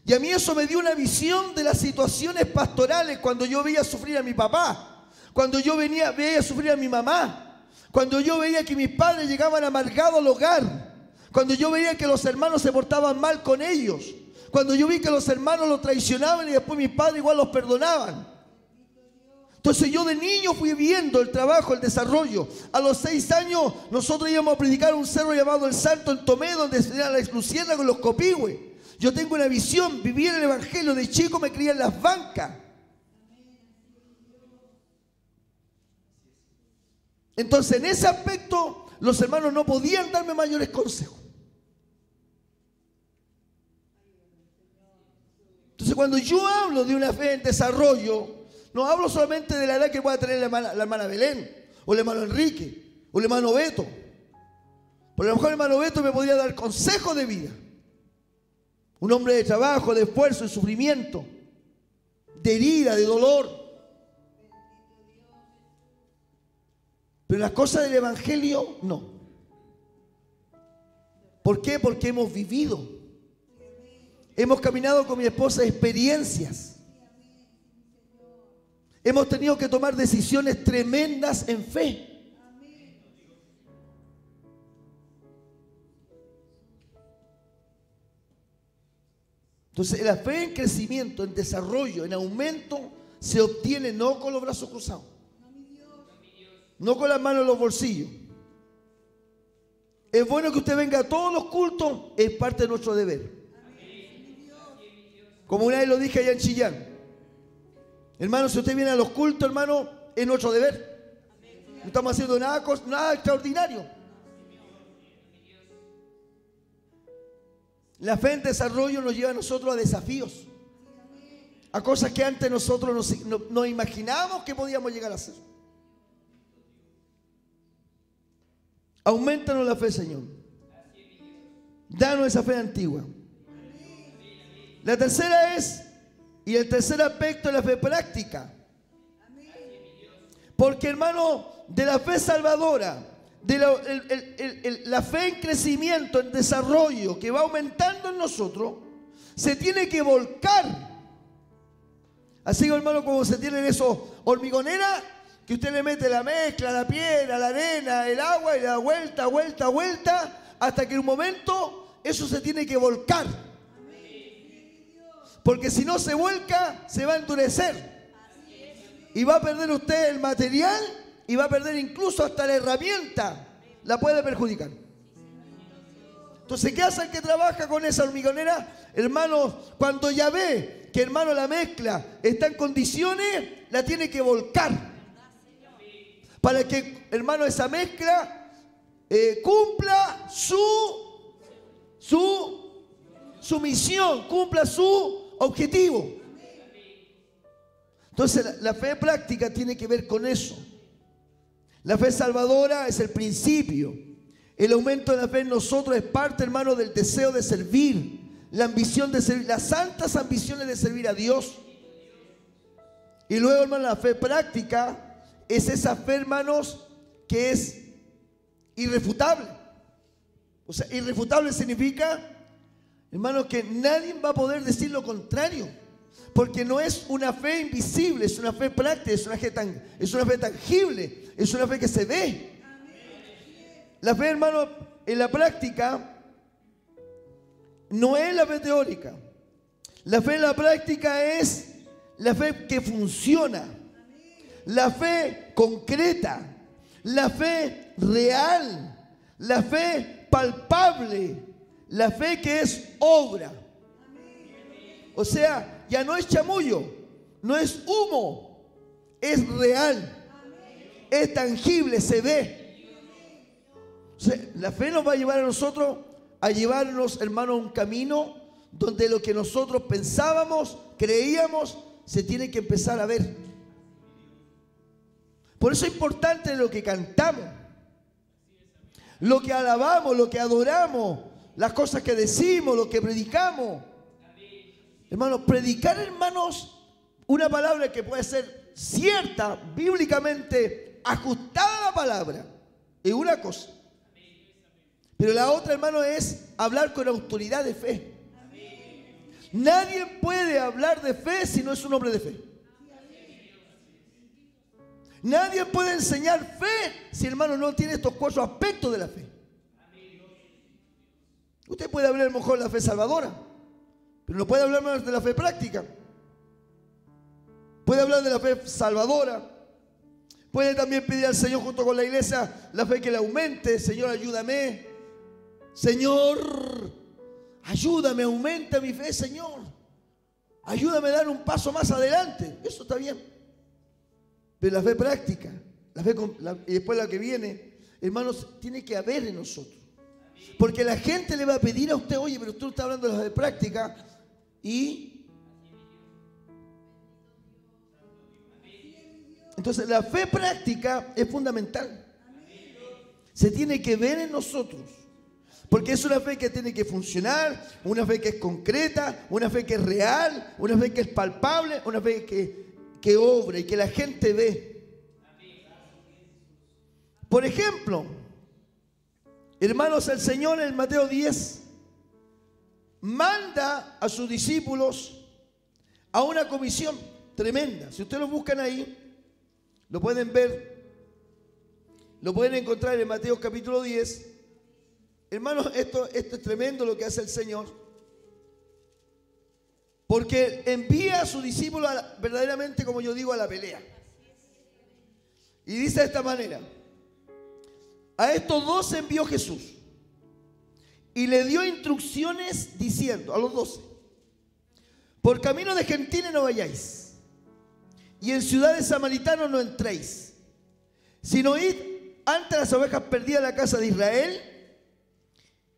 Y a mí eso me dio una visión de las situaciones pastorales cuando yo veía sufrir a mi papá, cuando yo veía sufrir a mi mamá, cuando yo veía que mis padres llegaban amargados al hogar, cuando yo veía que los hermanos se portaban mal con ellos, cuando yo vi que los hermanos los traicionaban y después mis padres igual los perdonaban. Entonces yo de niño fui viendo el trabajo, el desarrollo. A los 6 años nosotros íbamos a predicar un cerro llamado El Santo en Tomé, donde eran las luciérnagas con los copihue. Yo tengo una visión, viví en el Evangelio, de chico me crié en las bancas. Entonces en ese aspecto los hermanos no podían darme mayores consejos. Entonces cuando yo hablo de una fe en desarrollo, no hablo solamente de la edad que pueda tener la hermana Belén, o el hermano Enrique, o el hermano Beto. Por lo mejor el hermano Beto me podría dar consejo de vida. Un hombre de trabajo, de esfuerzo, de sufrimiento, de herida, de dolor. Pero las cosas del Evangelio, no. ¿Por qué? Porque hemos vivido. Hemos caminado con mi esposa experiencias. Hemos tenido que tomar decisiones tremendas en fe. Entonces la fe en crecimiento, en desarrollo, en aumento, se obtiene no con los brazos cruzados, no con las manos en los bolsillos. Es bueno que usted venga a todos los cultos, es parte de nuestro deber. Como una vez lo dije allá en Chillán. Hermano, si usted viene a los cultos, hermano, es nuestro deber. No estamos haciendo nada extraordinario. La fe en desarrollo nos lleva a nosotros a desafíos, a cosas que antes nosotros no imaginábamos que podíamos llegar a hacer. Aumentanos la fe, Señor. Danos esa fe antigua. La tercera es, y el tercer aspecto es la fe práctica. Porque, hermano, de la fe salvadora, de la fe en crecimiento, en desarrollo, que va aumentando en nosotros, se tiene que volcar. Así, hermano, como se tienen esos hormigoneras que usted le mete la mezcla, la piedra, la arena, el agua y le da vuelta, vuelta, vuelta, hasta que en un momento eso se tiene que volcar. Porque si no se vuelca, se va a endurecer. Y va a perder usted el material y va a perder incluso hasta la herramienta. La puede perjudicar. Entonces, ¿qué hace el que trabaja con esa hormigonera? Hermano, cuando ya ve que, hermano, la mezcla está en condiciones, la tiene que volcar. Para que, hermano, esa mezcla cumpla su misión, cumpla su objetivo. Entonces, la fe práctica tiene que ver con eso. La fe salvadora es el principio. El aumento de la fe en nosotros es parte, hermano, del deseo de servir, la ambición de servir, las santas ambiciones de servir a Dios. Y luego, hermano, la fe práctica es esa fe, hermanos, que es irrefutable. O sea, irrefutable significa, hermanos, que nadie va a poder decir lo contrario. Porque no es una fe invisible, es una fe práctica, es una fe tangible, es una fe que se ve. La fe, hermano, en la práctica no es la fe teórica. La fe en la práctica es la fe que funciona, la fe concreta, la fe real, la fe palpable, la fe que es obra. O sea, ya no es chamullo, no es humo, es real, es tangible, se ve. O sea, la fe nos va a llevar a nosotros a llevarnos, hermano, a un camino donde lo que nosotros pensábamos, creíamos, se tiene que empezar a ver. Por eso es importante lo que cantamos, lo que alabamos, lo que adoramos, las cosas que decimos, lo que predicamos. Hermanos, predicar, hermanos, una palabra que puede ser cierta, bíblicamente ajustada a la palabra, es una cosa. Pero la otra, hermano, es hablar con autoridad de fe. Nadie puede hablar de fe si no es un hombre de fe. Nadie puede enseñar fe si, hermano, no tiene estos 4 aspectos de la fe. Usted puede hablar a lo mejor de la fe salvadora, pero no puede hablar más de la fe práctica. Puede hablar de la fe salvadora. Puede también pedir al Señor junto con la iglesia la fe que le aumente. Señor, ayúdame. Señor, ayúdame, aumenta mi fe, Señor. Ayúdame a dar un paso más adelante. Eso está bien. Pero la fe práctica, y después la que viene, hermanos, tiene que haber en nosotros. Porque la gente le va a pedir a usted, oye, pero tú estás hablando de la fe práctica y... Entonces la fe práctica es fundamental. Se tiene que ver en nosotros. Porque es una fe que tiene que funcionar, una fe que es concreta, una fe que es real, una fe que es palpable, una fe que obra y que la gente ve. Por ejemplo, hermanos, el Señor en Mateo 10 manda a sus discípulos a una comisión tremenda. Si ustedes lo buscan ahí, lo pueden ver, lo pueden encontrar en Mateo capítulo 10. Hermanos, esto es tremendo lo que hace el Señor. Porque envía a sus discípulos verdaderamente, como yo digo, a la pelea. Y dice de esta manera: a estos 12 envió Jesús y le dio instrucciones diciendo, a los 12, por camino de gentiles no vayáis, y en ciudades samaritanos no entréis, sino id ante las ovejas perdidas de la casa de Israel,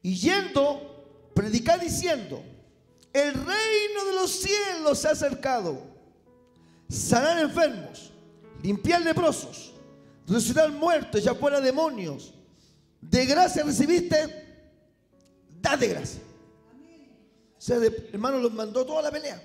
y yendo, predicad diciendo, el reino de los cielos se ha acercado. Sanar enfermos, limpiar leprosos, resucitar muertos, echar fuera demonios. De gracia recibiste, dad de gracia. O sea, hermano, los mandó toda la pelea.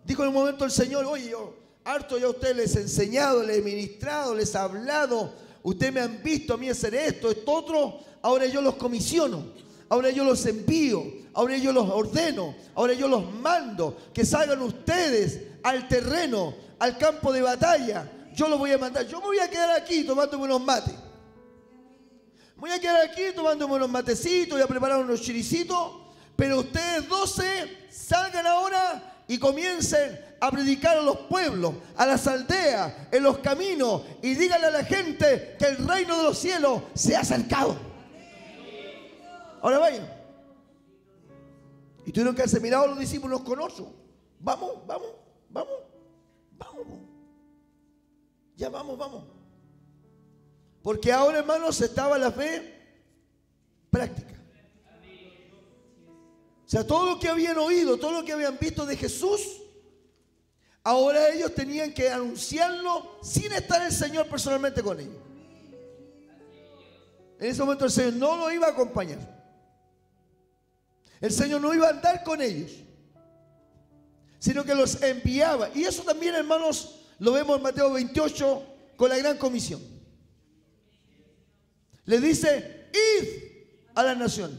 Dijo en un momento el Señor, oye, yo harto ya a ustedes les he enseñado, les he ministrado, les he hablado. Ustedes me han visto a mí hacer esto otro. Ahora yo los comisiono, ahora yo los envío, ahora yo los ordeno, ahora yo los mando, que salgan ustedes al terreno, al campo de batalla. yo los voy a mandar. Yo me voy a quedar aquí tomándome unos mates. Me voy a quedar aquí tomándome unos matecitos, voy a preparar unos chiricitos, pero ustedes 12 salgan ahora y comiencen a predicar a los pueblos, a las aldeas, en los caminos, y díganle a la gente que el reino de los cielos se ha acercado. Ahora vayan. Y tuvieron que haberse mirado a los discípulos con oso. Vamos. Ya vamos. Porque ahora, hermanos, estaba la fe práctica. O sea, todo lo que habían oído, todo lo que habían visto de Jesús, ahora ellos tenían que anunciarlo sin estar el Señor personalmente con ellos. En ese momento el Señor no lo iba a acompañar. El Señor no iba a andar con ellos, sino que los enviaba. Y eso también, hermanos, lo vemos en Mateo 28 con la gran comisión. Le dice, id a las naciones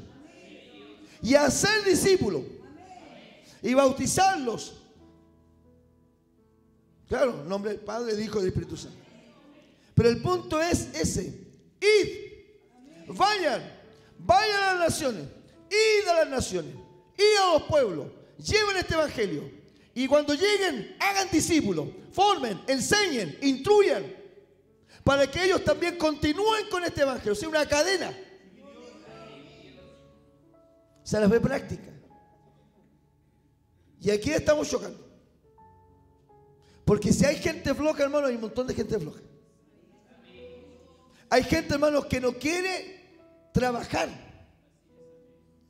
y hacer discípulos y bautizarlos. Claro, en nombre del Padre, del Hijo y del Espíritu Santo. Pero el punto es ese: id, vayan a las naciones, id a las naciones, id a los pueblos, lleven este evangelio. Y cuando lleguen, hagan discípulos, formen, enseñen, instruyan, para que ellos también continúen con este evangelio. O sea, una cadena. Se las ve práctica. Y aquí estamos chocando. Porque si hay gente floja, hermano, hay un montón de gente floja. Hay gente, hermanos, que no quiere trabajar.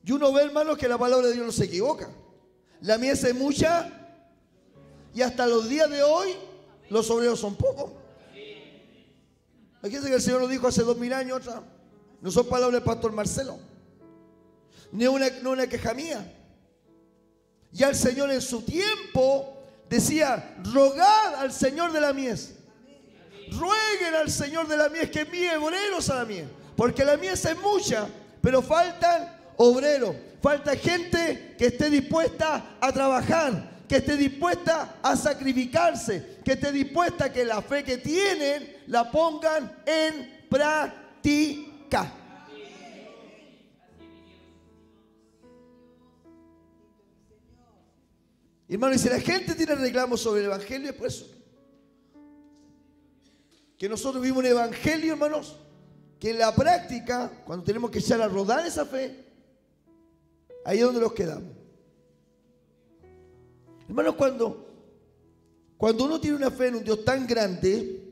Y uno ve, hermanos, que la palabra de Dios no se equivoca. La mies es mucha y hasta los días de hoy los obreros son pocos. Fíjense que el Señor lo dijo hace 2000 años atrás. No son palabras del pastor Marcelo, ni una queja mía. Ya el Señor en su tiempo decía: rogad al Señor de la mies, rueguen al Señor de la mies que envíe obreros a la mies, porque la mies es mucha, pero faltan obreros, falta gente que esté dispuesta a trabajar, que esté dispuesta a sacrificarse, que esté dispuesta a que la fe que tienen la pongan en práctica. Hermano, y si la gente tiene reclamos sobre el evangelio, es por eso que nosotros vivimos un evangelio, hermanos, que en la práctica, cuando tenemos que echar a rodar esa fe, ahí es donde nos quedamos. Hermanos, cuando uno tiene una fe en un Dios tan grande,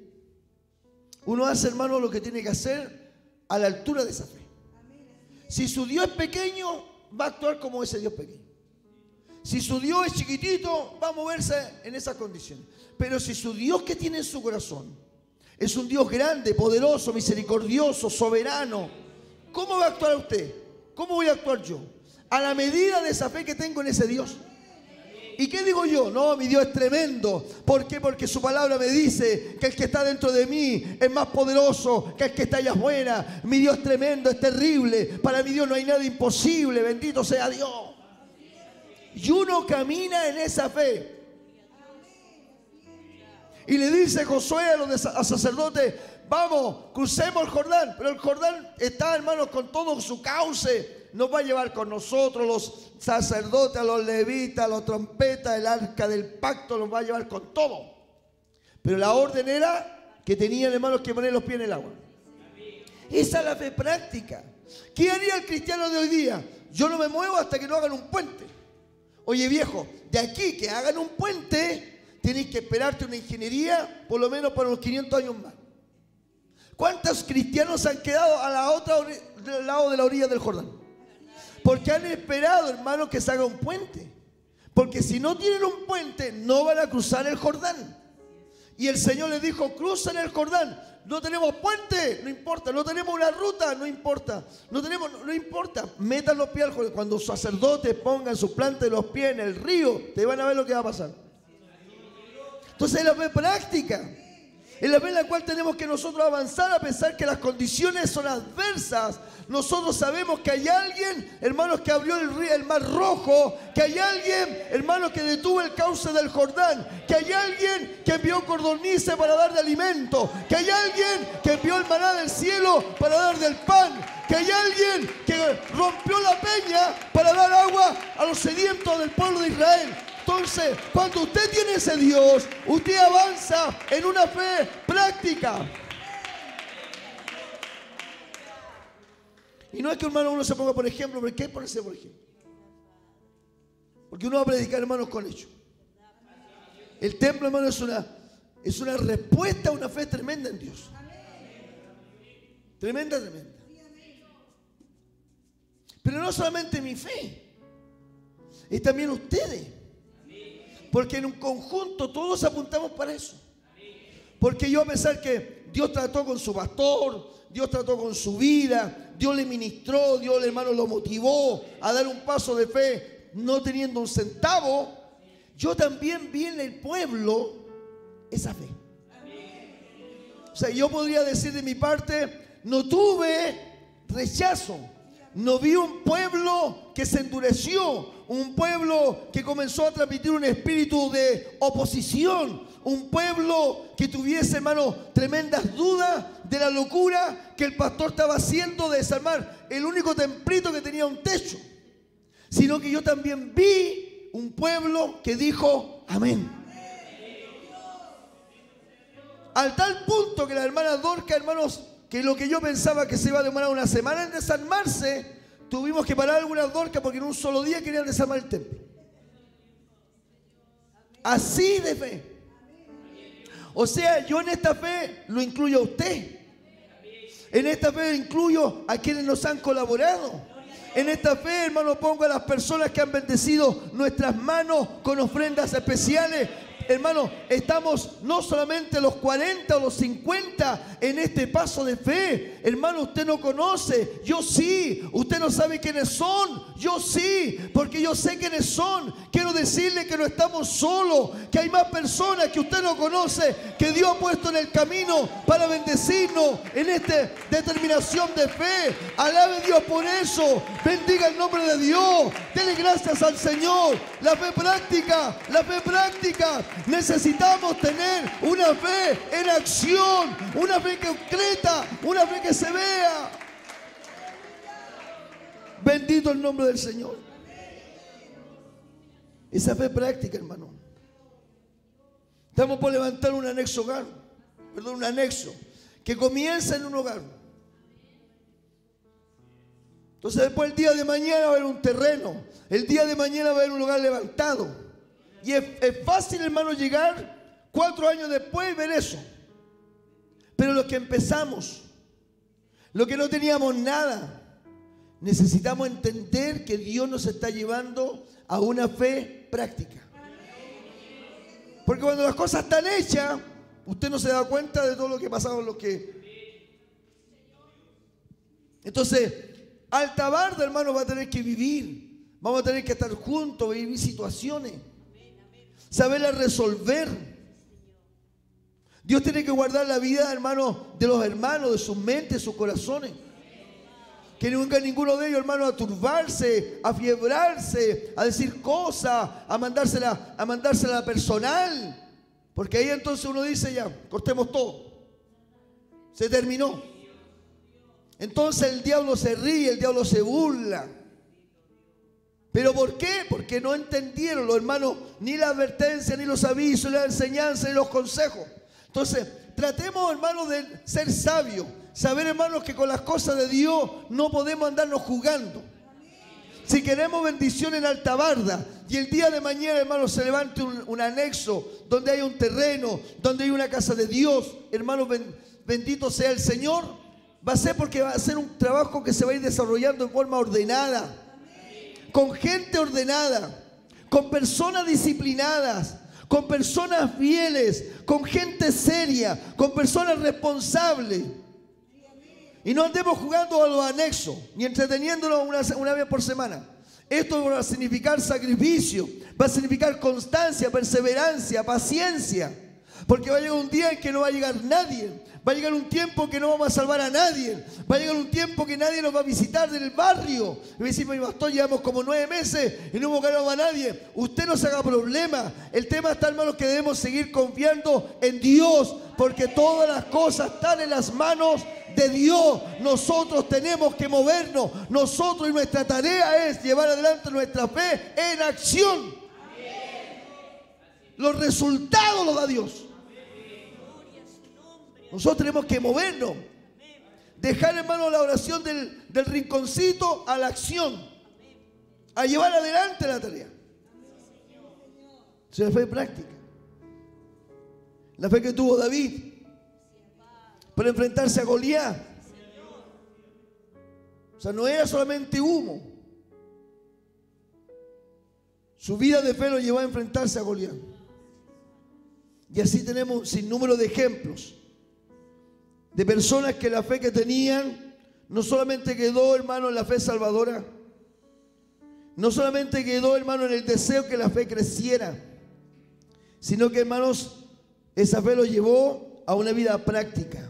uno hace, hermano, lo que tiene que hacer a la altura de esa fe. Si su Dios es pequeño, va a actuar como ese Dios pequeño. Si su Dios es chiquitito, va a moverse en esas condiciones. Pero si su Dios que tiene en su corazón es un Dios grande, poderoso, misericordioso, soberano, ¿cómo va a actuar usted? ¿Cómo voy a actuar yo? A la medida de esa fe que tengo en ese Dios. ¿Y qué digo yo? No, mi Dios es tremendo. ¿Por qué? Porque su palabra me dice que el que está dentro de mí es más poderoso que el que está allá afuera. Mi Dios es tremendo, es terrible. Para mi Dios no hay nada imposible. Bendito sea Dios. Y uno camina en esa fe. Y le dice Josué a los sacerdotes: vamos, crucemos el Jordán. Pero el Jordán está, hermanos, con todo su cauce. Nos va a llevar con nosotros los sacerdotes, a los levitas, a los trompetas, el arca del pacto, nos va a llevar con todo. Pero la orden era que tenían, hermanos, que poner los pies en el agua. Esa es la fe práctica. ¿Qué haría el cristiano de hoy día? Yo no me muevo hasta que no hagan un puente. Oye, viejo, de aquí que hagan un puente, tienes que esperarte una ingeniería por lo menos para unos 500 años más. ¿Cuántos cristianos han quedado a la otra del lado de la orilla del Jordán? Porque han esperado, hermanos, que se haga un puente. Porque si no tienen un puente, no van a cruzar el Jordán. Y el Señor les dijo: crucen el Jordán. No tenemos puente, no importa. No tenemos una ruta, no importa. No importa. Metan los pies al Jordán. Cuando los sacerdotes pongan su planta de los pies en el río, te van a ver lo que va a pasar. Entonces es la fe práctica. En la fe en la cual tenemos que nosotros avanzar a pesar que las condiciones son adversas. Nosotros sabemos que hay alguien, hermanos, que abrió el mar rojo, que hay alguien, hermanos, que detuvo el cauce del Jordán, que hay alguien que envió codornices para dar de alimento, que hay alguien que envió el maná del cielo para dar del pan, que hay alguien que rompió la peña para dar agua a los sedientos del pueblo de Israel. Entonces, cuando usted tiene ese Dios, usted avanza en una fe práctica. Y no es que, hermano, uno se ponga por ejemplo, ¿por qué ponerse por ejemplo? Porque uno va a predicar, hermanos, con hechos. El templo, hermano, es una respuesta a una fe tremenda en Dios. Tremenda, tremenda. Pero no solamente mi fe, es también ustedes. Porque en un conjunto todos apuntamos para eso. Porque yo, a pesar que Dios trató con su pastor, Dios trató con su vida, Dios le ministró, Dios, hermano, lo motivó a dar un paso de fe no teniendo un centavo, yo también vi en el pueblo esa fe. O sea, yo podría decir de mi parte, no tuve rechazo. No vi un pueblo que se endureció, un pueblo que comenzó a transmitir un espíritu de oposición, un pueblo que tuviese, hermano, tremendas dudas de la locura que el pastor estaba haciendo de desarmar el único templito que tenía un techo, sino que yo también vi un pueblo que dijo amén. Al tal punto que la hermana Dorca, hermanos, que lo que yo pensaba que se iba a demorar una semana en desarmarse, tuvimos que parar algunas Dorcas porque en un solo día querían desarmar el templo. Así de fe. O sea, yo en esta fe lo incluyo a usted. En esta fe incluyo a quienes nos han colaborado. En esta fe, hermano, pongo a las personas que han bendecido nuestras manos con ofrendas especiales. Hermano, estamos no solamente los 40 o los 50 en este paso de fe. Hermano, usted no conoce, yo sí. Usted no sabe quiénes son, yo sí, porque yo sé quiénes son. Quiero decirle que no estamos solos, que hay más personas que usted no conoce, que Dios ha puesto en el camino para bendecirnos en esta determinación de fe. Alabe a Dios por eso. Bendiga el nombre de Dios. Dele gracias al Señor. La fe práctica, la fe práctica. Necesitamos tener una fe en acción, una fe concreta, una fe que se vea. Bendito el nombre del Señor. Esa fe práctica, hermano. Estamos por levantar un anexo hogar, un anexo que comienza en un hogar. Entonces después el día de mañana va a haber un terreno, el día de mañana va a haber un lugar levantado. Y es fácil, hermano, llegar 4 años después y ver eso. Pero los que empezamos, los que no teníamos nada, necesitamos entender que Dios nos está llevando a una fe práctica. Porque cuando las cosas están hechas, usted no se da cuenta de todo lo que pasaba, Entonces, Altabarda, hermano, va a tener que vivir. Vamos a tener que estar juntos, vivir situaciones. Saberla resolver. Dios tiene que guardar la vida, hermano, de los hermanos, de sus mentes, sus corazones. Que no venga ninguno de ellos, hermano, a turbarse, a fiebrarse, a decir cosas, a mandársela personal. Porque ahí entonces uno dice, ya, cortemos todo. Se terminó. Entonces el diablo se ríe, el diablo se burla. ¿Pero por qué? Porque no entendieron los hermanos ni la advertencia, ni los avisos, ni la enseñanza, ni los consejos. Entonces, tratemos, hermanos, de ser sabios. Saber, hermanos, que con las cosas de Dios no podemos andarnos jugando. Si queremos bendición en Altabarda y el día de mañana, hermanos, se levante un anexo donde hay un terreno, donde hay una casa de Dios, hermanos, bendito sea el Señor, va a ser porque va a ser un trabajo que se va a ir desarrollando en forma ordenada. Con gente ordenada, con personas disciplinadas, con personas fieles, con gente seria, con personas responsables. Y no andemos jugando a los anexos, ni entreteniéndonos una vez por semana. Esto va a significar sacrificio, va a significar constancia, perseverancia, paciencia. Porque va a llegar un día en que no va a llegar nadie. Va a llegar un tiempo en que no vamos a salvar a nadie. Va a llegar un tiempo que nadie nos va a visitar del barrio. Y me dice, mi pastor, llevamos como 9 meses y no hemos ganado a nadie. Usted no se haga problema. El tema está, hermanos, que debemos seguir confiando en Dios, porque todas las cosas están en las manos de Dios. Nosotros tenemos que movernos. Nosotros, y nuestra tarea es llevar adelante nuestra fe en acción. Los resultados los da Dios. Nosotros tenemos que movernos. Dejar, hermano, la oración del rinconcito a la acción. A llevar adelante la tarea. Esa es la fe práctica. La fe que tuvo David para enfrentarse a Goliat. O sea, no era solamente humo. Su vida de fe lo llevó a enfrentarse a Goliat. Y así tenemos un sinnúmero de ejemplos de personas que la fe que tenían no solamente quedó, hermano, en la fe salvadora, no solamente quedó, hermano, en el deseo que la fe creciera, sino que, hermanos, esa fe lo llevó a una vida práctica.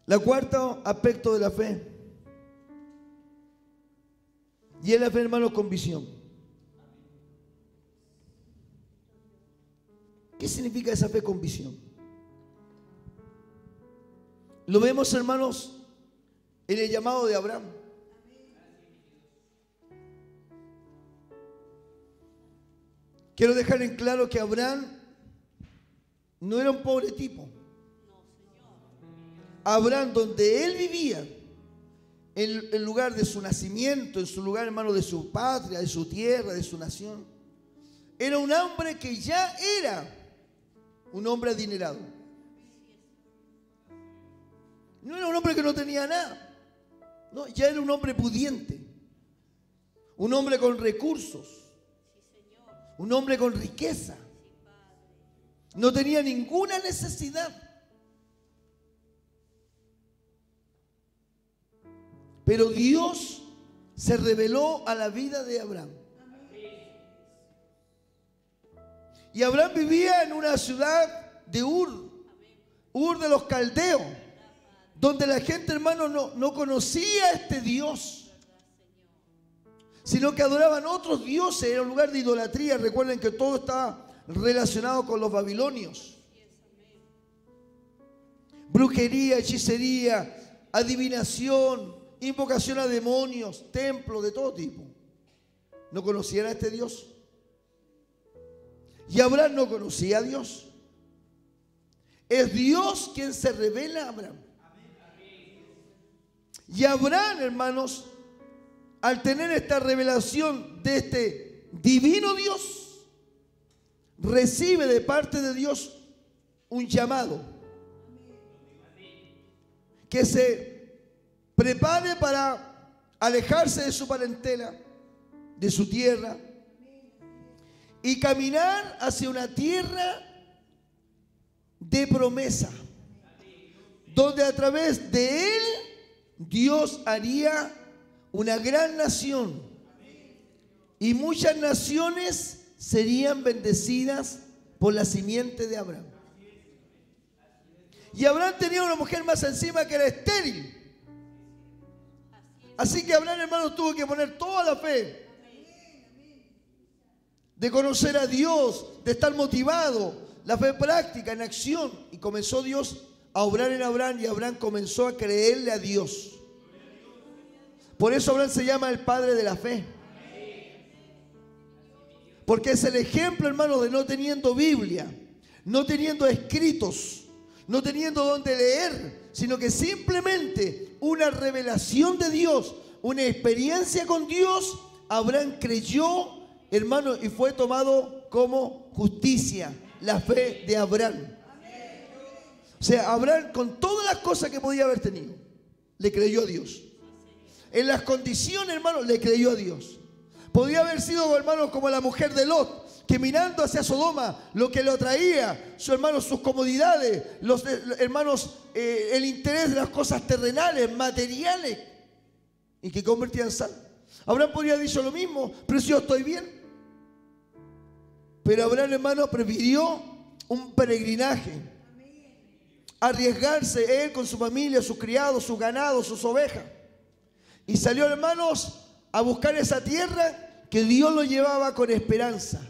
El cuarto aspecto de la fe, y es la fe, hermano, con visión. ¿Qué significa esa fe con visión? Lo vemos, hermanos, en el llamado de Abraham. Quiero dejar en claro que Abraham no era un pobre tipo. Abraham, donde él vivía, en el lugar de su nacimiento, en su lugar, hermano, de su patria, de su tierra, de su nación, era un hombre que ya era un hombre adinerado. No era un hombre que no tenía nada. No, ya era un hombre pudiente. Un hombre con recursos. Un hombre con riqueza. No tenía ninguna necesidad. Pero Dios se reveló a la vida de Abraham. Y Abraham vivía en una ciudad de Ur de los Caldeos, donde la gente, hermano, no conocía a este Dios, sino que adoraban otros dioses. Era un lugar de idolatría. Recuerden que todo estaba relacionado con los babilonios. Brujería, hechicería, adivinación, invocación a demonios, templos de todo tipo. No conocían a este Dios. Y Abraham no conocía a Dios. Es Dios quien se revela a Abraham. Y Abraham, hermanos, al tener esta revelación de este divino Dios, recibe de parte de Dios un llamado. Que se prepare para alejarse de su parentela, de su tierra, y caminar hacia una tierra de promesa, donde a través de él Dios haría una gran nación, y muchas naciones serían bendecidas por la simiente de Abraham. Y Abraham tenía una mujer más encima que era estéril. Así que Abraham, hermano, tuvo que poner toda la fe de conocer a Dios, de estar motivado, la fe práctica en acción. Y comenzó Dios a obrar en Abraham, y Abraham comenzó a creerle a Dios. Por eso Abraham se llama el padre de la fe. Porque es el ejemplo, hermano, de no teniendo Biblia, no teniendo escritos, no teniendo dónde leer, sino que simplemente una revelación de Dios, una experiencia con Dios. Abraham creyó, hermano, y fue tomado como justicia, la fe de Abraham. O sea, Abraham, con todas las cosas que podía haber tenido, le creyó a Dios. En las condiciones, hermano, le creyó a Dios. Podía haber sido, hermano, como la mujer de Lot, que mirando hacia Sodoma, lo que le atraía, sus hermanos, sus comodidades, los hermanos, el interés de las cosas terrenales, materiales, y que convertía en sal. Abraham podría haber dicho lo mismo, pero si yo estoy bien. Pero Abraham, hermano, prefirió un peregrinaje, arriesgarse él con su familia, sus criados, sus ganados, sus ovejas. Y salió, hermanos, a buscar esa tierra que Dios lo llevaba con esperanza.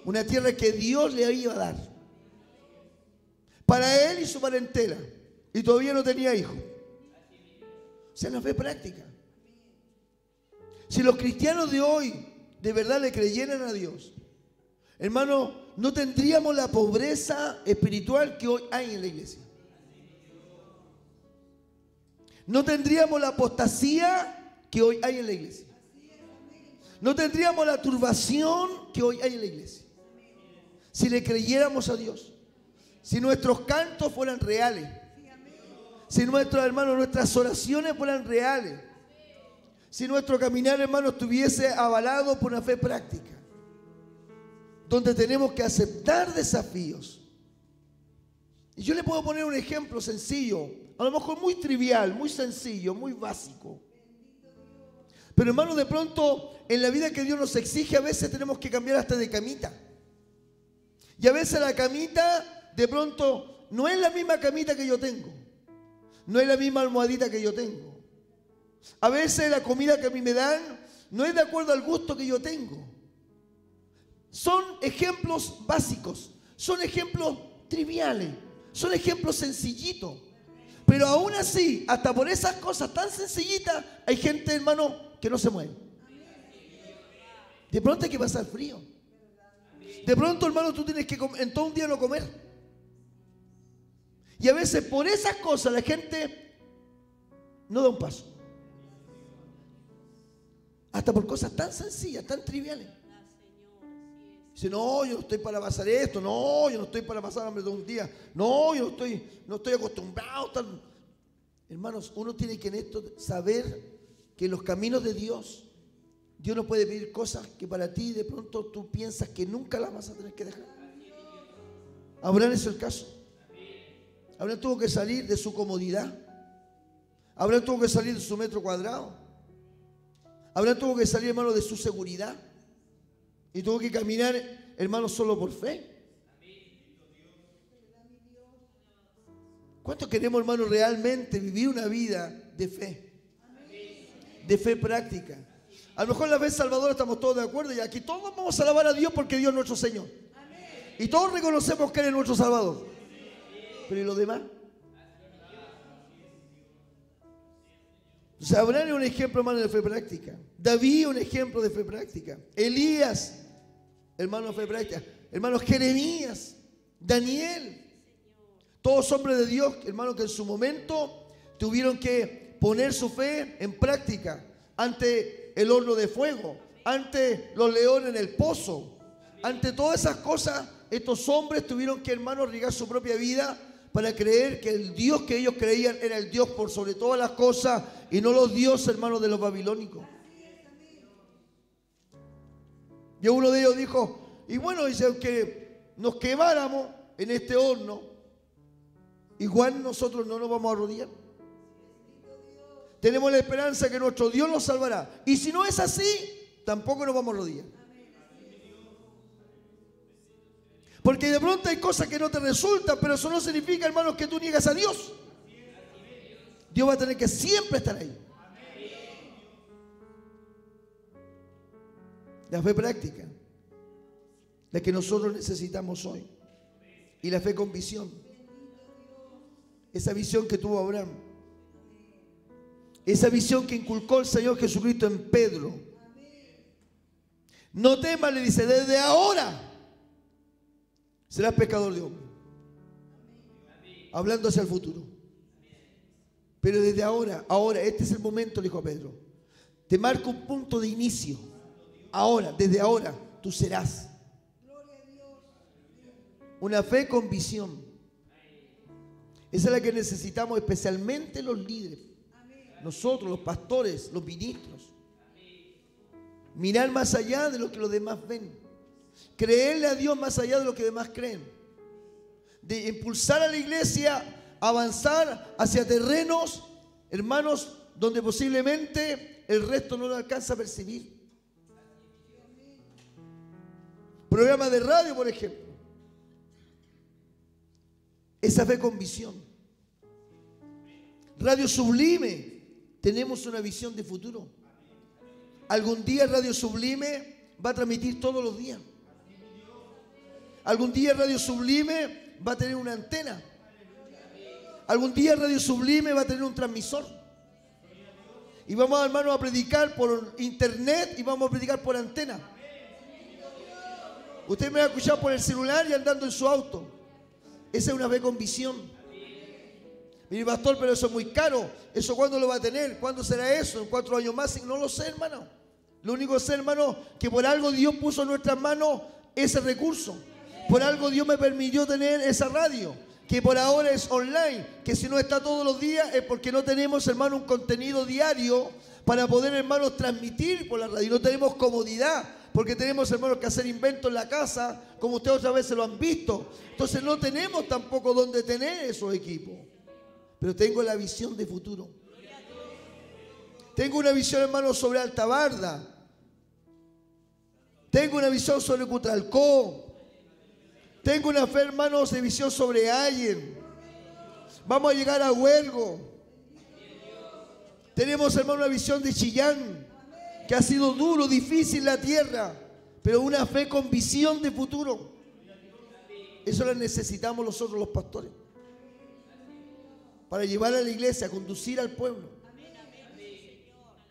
Una tierra que Dios le iba a dar para él y su parentela. Y todavía no tenía hijos. O sea, la fe práctica. Si los cristianos de hoy de verdad le creyeran a Dios, hermano, no tendríamos la pobreza espiritual que hoy hay en la iglesia. No tendríamos la apostasía que hoy hay en la iglesia. No tendríamos la turbación que hoy hay en la iglesia. Si le creyéramos a Dios. Si nuestros cantos fueran reales. Si nuestros hermanos, nuestras oraciones fueran reales. Si nuestro caminar, hermano, estuviese avalado por una fe práctica. Donde tenemos que aceptar desafíos. Y yo le puedo poner un ejemplo sencillo, a lo mejor muy trivial, muy sencillo, muy básico. Pero hermano, de pronto en la vida que Dios nos exige, a veces tenemos que cambiar hasta de camita. Y a veces la camita, de pronto, no es la misma camita que yo tengo. No es la misma almohadita que yo tengo. A veces la comida que a mí me dan no es de acuerdo al gusto que yo tengo. Son ejemplos básicos, son ejemplos triviales, son ejemplos sencillitos. Pero aún así, hasta por esas cosas tan sencillitas, hay gente, hermano, que no se mueve. De pronto hay que pasar frío. De pronto, hermano, tú tienes que en todo un día no comer. Y a veces por esas cosas la gente no da un paso. Hasta por cosas tan sencillas, tan triviales. Dice, no, yo no estoy para pasar esto. No, yo no estoy para pasar hambre todo un día. No, yo no estoy acostumbrado. Hermanos, uno tiene que en esto saber que en los caminos de Dios, Dios no puede pedir cosas que para ti de pronto tú piensas que nunca las vas a tener que dejar. Abraham es el caso. Abraham tuvo que salir de su comodidad. Abraham tuvo que salir de su metro cuadrado. Abraham tuvo que salir, hermano, de su seguridad. Y tuvo que caminar, hermano, solo por fe. ¿Cuántos queremos, hermano, realmente vivir una vida de fe? De fe práctica. A lo mejor en la fe salvadora estamos todos de acuerdo y aquí todos vamos a alabar a Dios porque Dios es nuestro Señor. Y todos reconocemos que Él es nuestro Salvador. Pero ¿y los demás? O sea, Abraham es un ejemplo, hermano, de fe práctica. David, un ejemplo de fe práctica. Elías, hermano, de fe práctica. Hermanos, Jeremías, Daniel. Todos hombres de Dios, hermanos, que en su momento tuvieron que poner su fe en práctica ante el horno de fuego, ante los leones en el pozo. Ante todas esas cosas, estos hombres tuvieron que, hermanos, arriesgar su propia vida para creer que el Dios que ellos creían era el Dios por sobre todas las cosas y no los dioses, hermanos, de los babilónicos. Y uno de ellos dijo, y bueno, dice, aunque nos quemáramos en este horno, igual nosotros no nos vamos a arrodillar. Tenemos la esperanza que nuestro Dios nos salvará. Y si no es así, tampoco nos vamos a arrodillar. Porque de pronto hay cosas que no te resultan, pero eso no significa, hermanos, que tú niegas a Dios. Dios va a tener que siempre estar ahí. La fe práctica, la que nosotros necesitamos hoy. Y la fe con visión. Esa visión que tuvo Abraham. Esa visión que inculcó el Señor Jesucristo en Pedro. No temas, le dice, desde ahora serás pescador de hombres. Hablando hacia el futuro. Pero desde ahora, este es el momento, le dijo a Pedro. Te marco un punto de inicio. Ahora, desde ahora, tú serás. Una fe con visión. Esa es la que necesitamos especialmente los líderes. Nosotros, los pastores, los ministros. Mirar más allá de lo que los demás ven. Creerle a Dios más allá de lo que los demás creen. De impulsar a la iglesia a avanzar hacia terrenos, hermanos, donde posiblemente el resto no lo alcanza a percibir. Programa de radio, por ejemplo. Esa fe con visión. Radio Sublime, tenemos una visión de futuro. Algún día Radio Sublime va a transmitir todos los días. Algún día Radio Sublime va a tener una antena. Algún día Radio Sublime va a tener un transmisor. Y vamos, hermanos, a predicar por internet y vamos a predicar por antena. Usted me va a escuchar por el celular y andando en su auto. Esa es una fe con visión. Mire, pastor, pero eso es muy caro. ¿Eso cuándo lo va a tener? ¿Cuándo será eso? ¿En 4 años más? No lo sé, hermano. Lo único que sé, hermano, que por algo Dios puso en nuestras manos ese recurso. Por algo Dios me permitió tener esa radio, que por ahora es online, que si no está todos los días es porque no tenemos, hermano, un contenido diario para poder, hermanos, transmitir por la radio. No tenemos comodidad, porque tenemos, hermanos, que hacer inventos en la casa, como ustedes otra vez se lo han visto. Entonces no tenemos tampoco donde tener esos equipos. Pero tengo la visión de futuro. Tengo una visión, hermanos, sobre Altabarda. Tengo una visión sobre Cutralcó. Tengo una fe, hermanos, de visión sobre Allen. Vamos a llegar a Huelgo. Tenemos, hermano, una visión de Chillán, que ha sido duro, difícil la tierra, pero una fe con visión de futuro. Eso la necesitamos nosotros los pastores, para llevar a la iglesia, conducir al pueblo.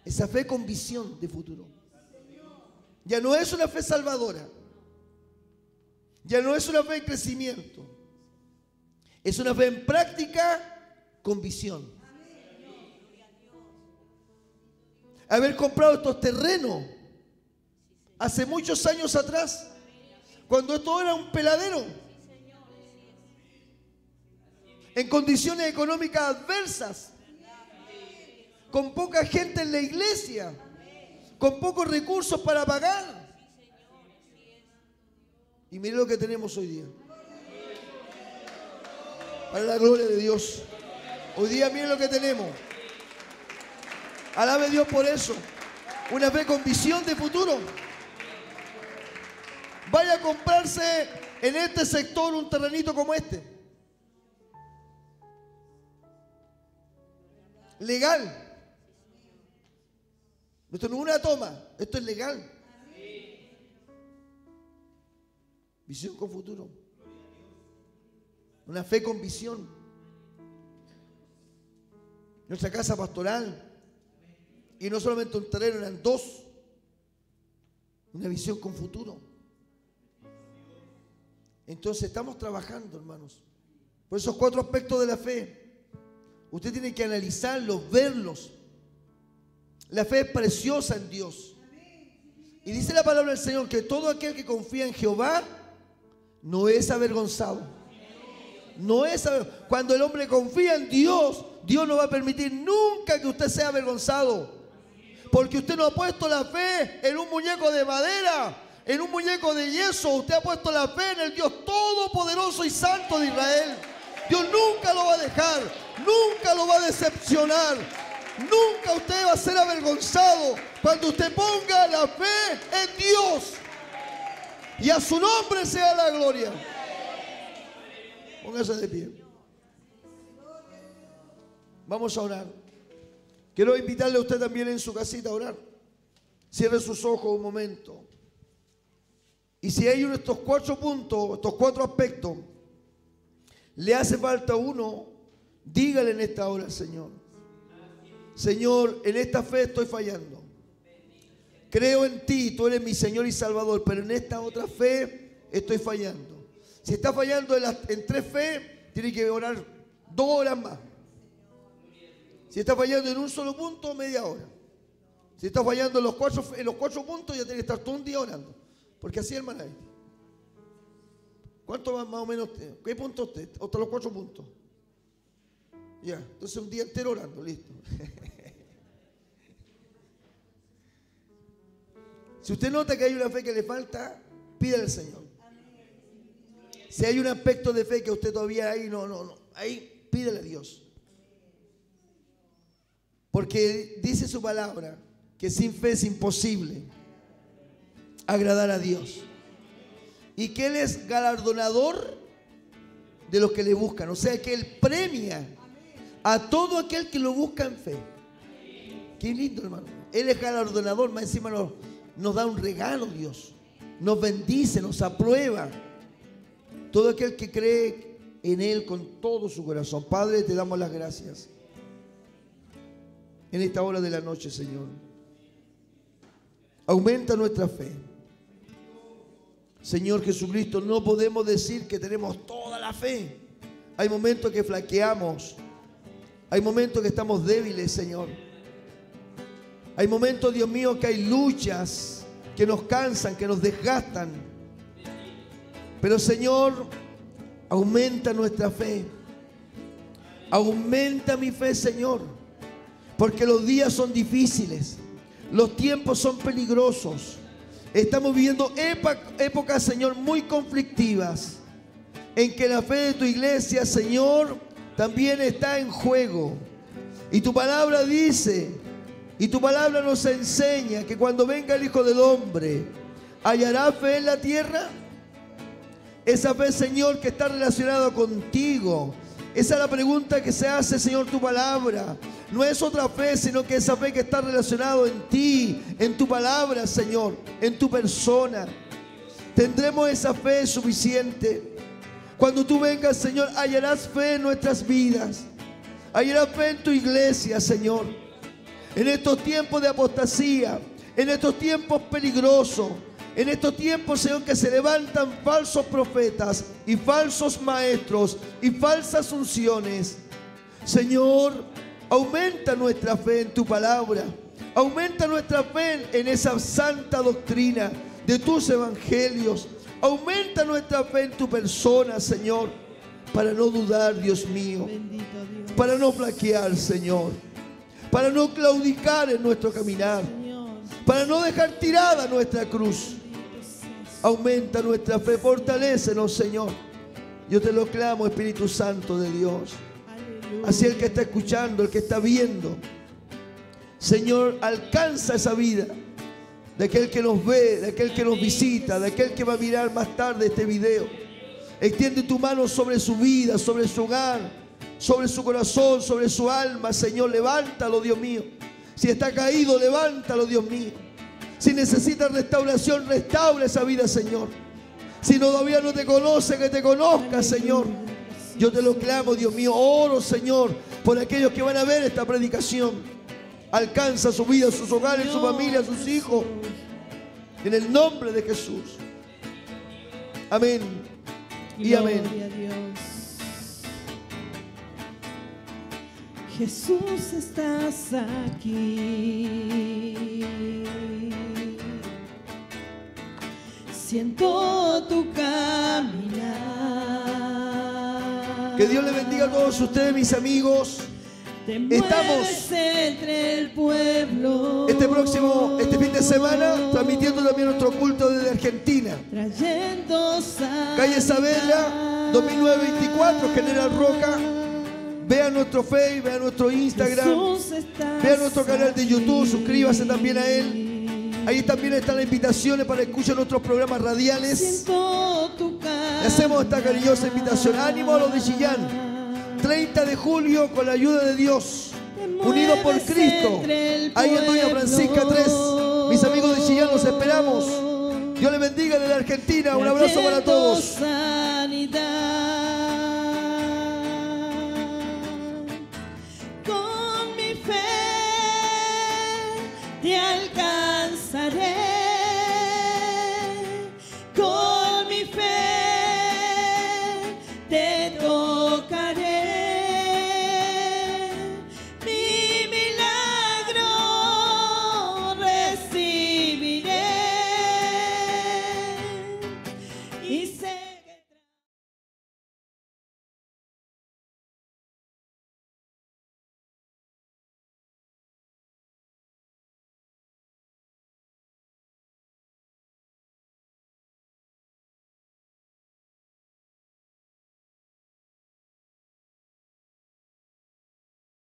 Esa fe con visión de futuro. Ya no es una fe salvadora. Ya no es una fe en crecimiento. Es una fe en práctica con visión. Haber comprado estos terrenos hace muchos años atrás, cuando esto era un peladero, en condiciones económicas adversas, con poca gente en la iglesia, con pocos recursos para pagar. Y mire lo que tenemos hoy día. Para la gloria de Dios. Hoy día mire lo que tenemos. Alabe a Dios por eso. Una fe con visión de futuro. Vaya a comprarse en este sector un terrenito como este. Legal. Esto no es una toma, esto es legal. Visión con futuro. Una fe con visión. Nuestra casa pastoral. Y no solamente un terreno, eran 2. Una visión con futuro. Entonces estamos trabajando, hermanos. Por esos 4 aspectos de la fe. Usted tiene que analizarlos, verlos. La fe es preciosa en Dios. Y dice la palabra del Señor que todo aquel que confía en Jehová no es avergonzado. No es avergonzado. Cuando el hombre confía en Dios, Dios no va a permitir nunca que usted sea avergonzado. Porque usted no ha puesto la fe en un muñeco de madera, en un muñeco de yeso. Usted ha puesto la fe en el Dios todopoderoso y santo de Israel. Dios nunca lo va a dejar, nunca lo va a decepcionar. Nunca usted va a ser avergonzado cuando usted ponga la fe en Dios. Y a su nombre sea la gloria. Póngase de pie. Vamos a orar. Quiero invitarle a usted también en su casita a orar. Cierre sus ojos un momento. Y si hay uno de estos 4 puntos, estos 4 aspectos, le hace falta uno, dígale en esta hora al Señor: Señor, en esta fe estoy fallando. Creo en ti, tú eres mi Señor y Salvador, pero en esta otra fe estoy fallando. Si está fallando en 3 fe, tiene que orar 2 horas más. Si está fallando en un solo punto, media hora. Si está fallando en los 4 puntos, ya tiene que estar todo un día orando. Porque así, hermana. ¿Cuánto más o menos? ¿Qué punto usted? Hasta los 4 puntos. Ya, entonces un día entero orando, listo. Si usted nota que hay una fe que le falta, pídale al Señor. Si hay un aspecto de fe que usted todavía ahí ahí pídale a Dios. Porque dice su palabra que sin fe es imposible agradar a Dios. Y que Él es galardonador de los que le buscan. O sea que Él premia a todo aquel que lo busca en fe. Qué lindo, hermano. Él es galardonador, más encima nos da un regalo, Dios. Nos bendice, nos aprueba. Todo aquel que cree en Él con todo su corazón. Padre, te damos las gracias en esta hora de la noche, Señor. Aumenta nuestra fe. Señor Jesucristo, no podemos decir que tenemos toda la fe. Hay momentos que flaqueamos. Hay momentos que estamos débiles, Señor. Hay momentos, Dios mío, que hay luchas que nos cansan, que nos desgastan. Pero, Señor, aumenta nuestra fe. Aumenta mi fe, Señor. Porque los días son difíciles. Los tiempos son peligrosos. Estamos viviendo épocas, Señor, muy conflictivas. En que la fe de tu iglesia, Señor, también está en juego. Y tu palabra dice... Y tu palabra nos enseña que cuando venga el Hijo del Hombre, ¿hallará fe en la tierra? Esa fe, Señor, que está relacionada contigo. Esa es la pregunta que se hace, Señor, tu palabra. No es otra fe, sino que esa fe que está relacionada en ti, en tu palabra, Señor, en tu persona. Tendremos esa fe suficiente. Cuando tú vengas, Señor, hallarás fe en nuestras vidas. Hallarás fe en tu iglesia, Señor. En estos tiempos de apostasía, en estos tiempos peligrosos, en estos tiempos, Señor, que se levantan falsos profetas y falsos maestros y falsas unciones. Señor, aumenta nuestra fe en tu palabra. Aumenta nuestra fe en esa santa doctrina de tus evangelios. Aumenta nuestra fe en tu persona, Señor, para no dudar, Dios mío, para no flaquear, Señor, para no claudicar en nuestro caminar, para no dejar tirada nuestra cruz. Aumenta nuestra fe, fortalécenos, Señor. Yo te lo clamo, Espíritu Santo de Dios. Así el que está escuchando, el que está viendo, Señor, alcanza esa vida de aquel que nos ve, de aquel que nos visita, de aquel que va a mirar más tarde este video. Extiende tu mano sobre su vida, sobre su hogar, sobre su corazón, sobre su alma, Señor. Levántalo, Dios mío. Si está caído, levántalo, Dios mío. Si necesita restauración, restaura esa vida, Señor. Si todavía no te conoce, que te conozca, Señor. Yo te lo clamo, Dios mío. Oro, Señor, por aquellos que van a ver esta predicación. Alcanza su vida, sus hogares, su familia, sus hijos. En el nombre de Jesús. Amén. Y amén. Jesús, estás aquí. Siento tu caminar. Que Dios le bendiga a todos ustedes, mis amigos. Estamos entre el pueblo este fin de semana transmitiendo también nuestro culto desde Argentina. Calle Saavedra 2924, General Roca. Vean nuestro Facebook, vean nuestro Instagram, vean nuestro canal de YouTube, suscríbase también a él. Ahí también están las invitaciones para escuchar nuestros programas radiales. Le hacemos esta cariñosa invitación. Ánimo a los de Chillán. 30 de julio, con la ayuda de Dios, unidos por Cristo, ahí en Doña Francisca 3. Mis amigos de Chillán, los esperamos. Dios les bendiga desde Argentina. Un abrazo para todos.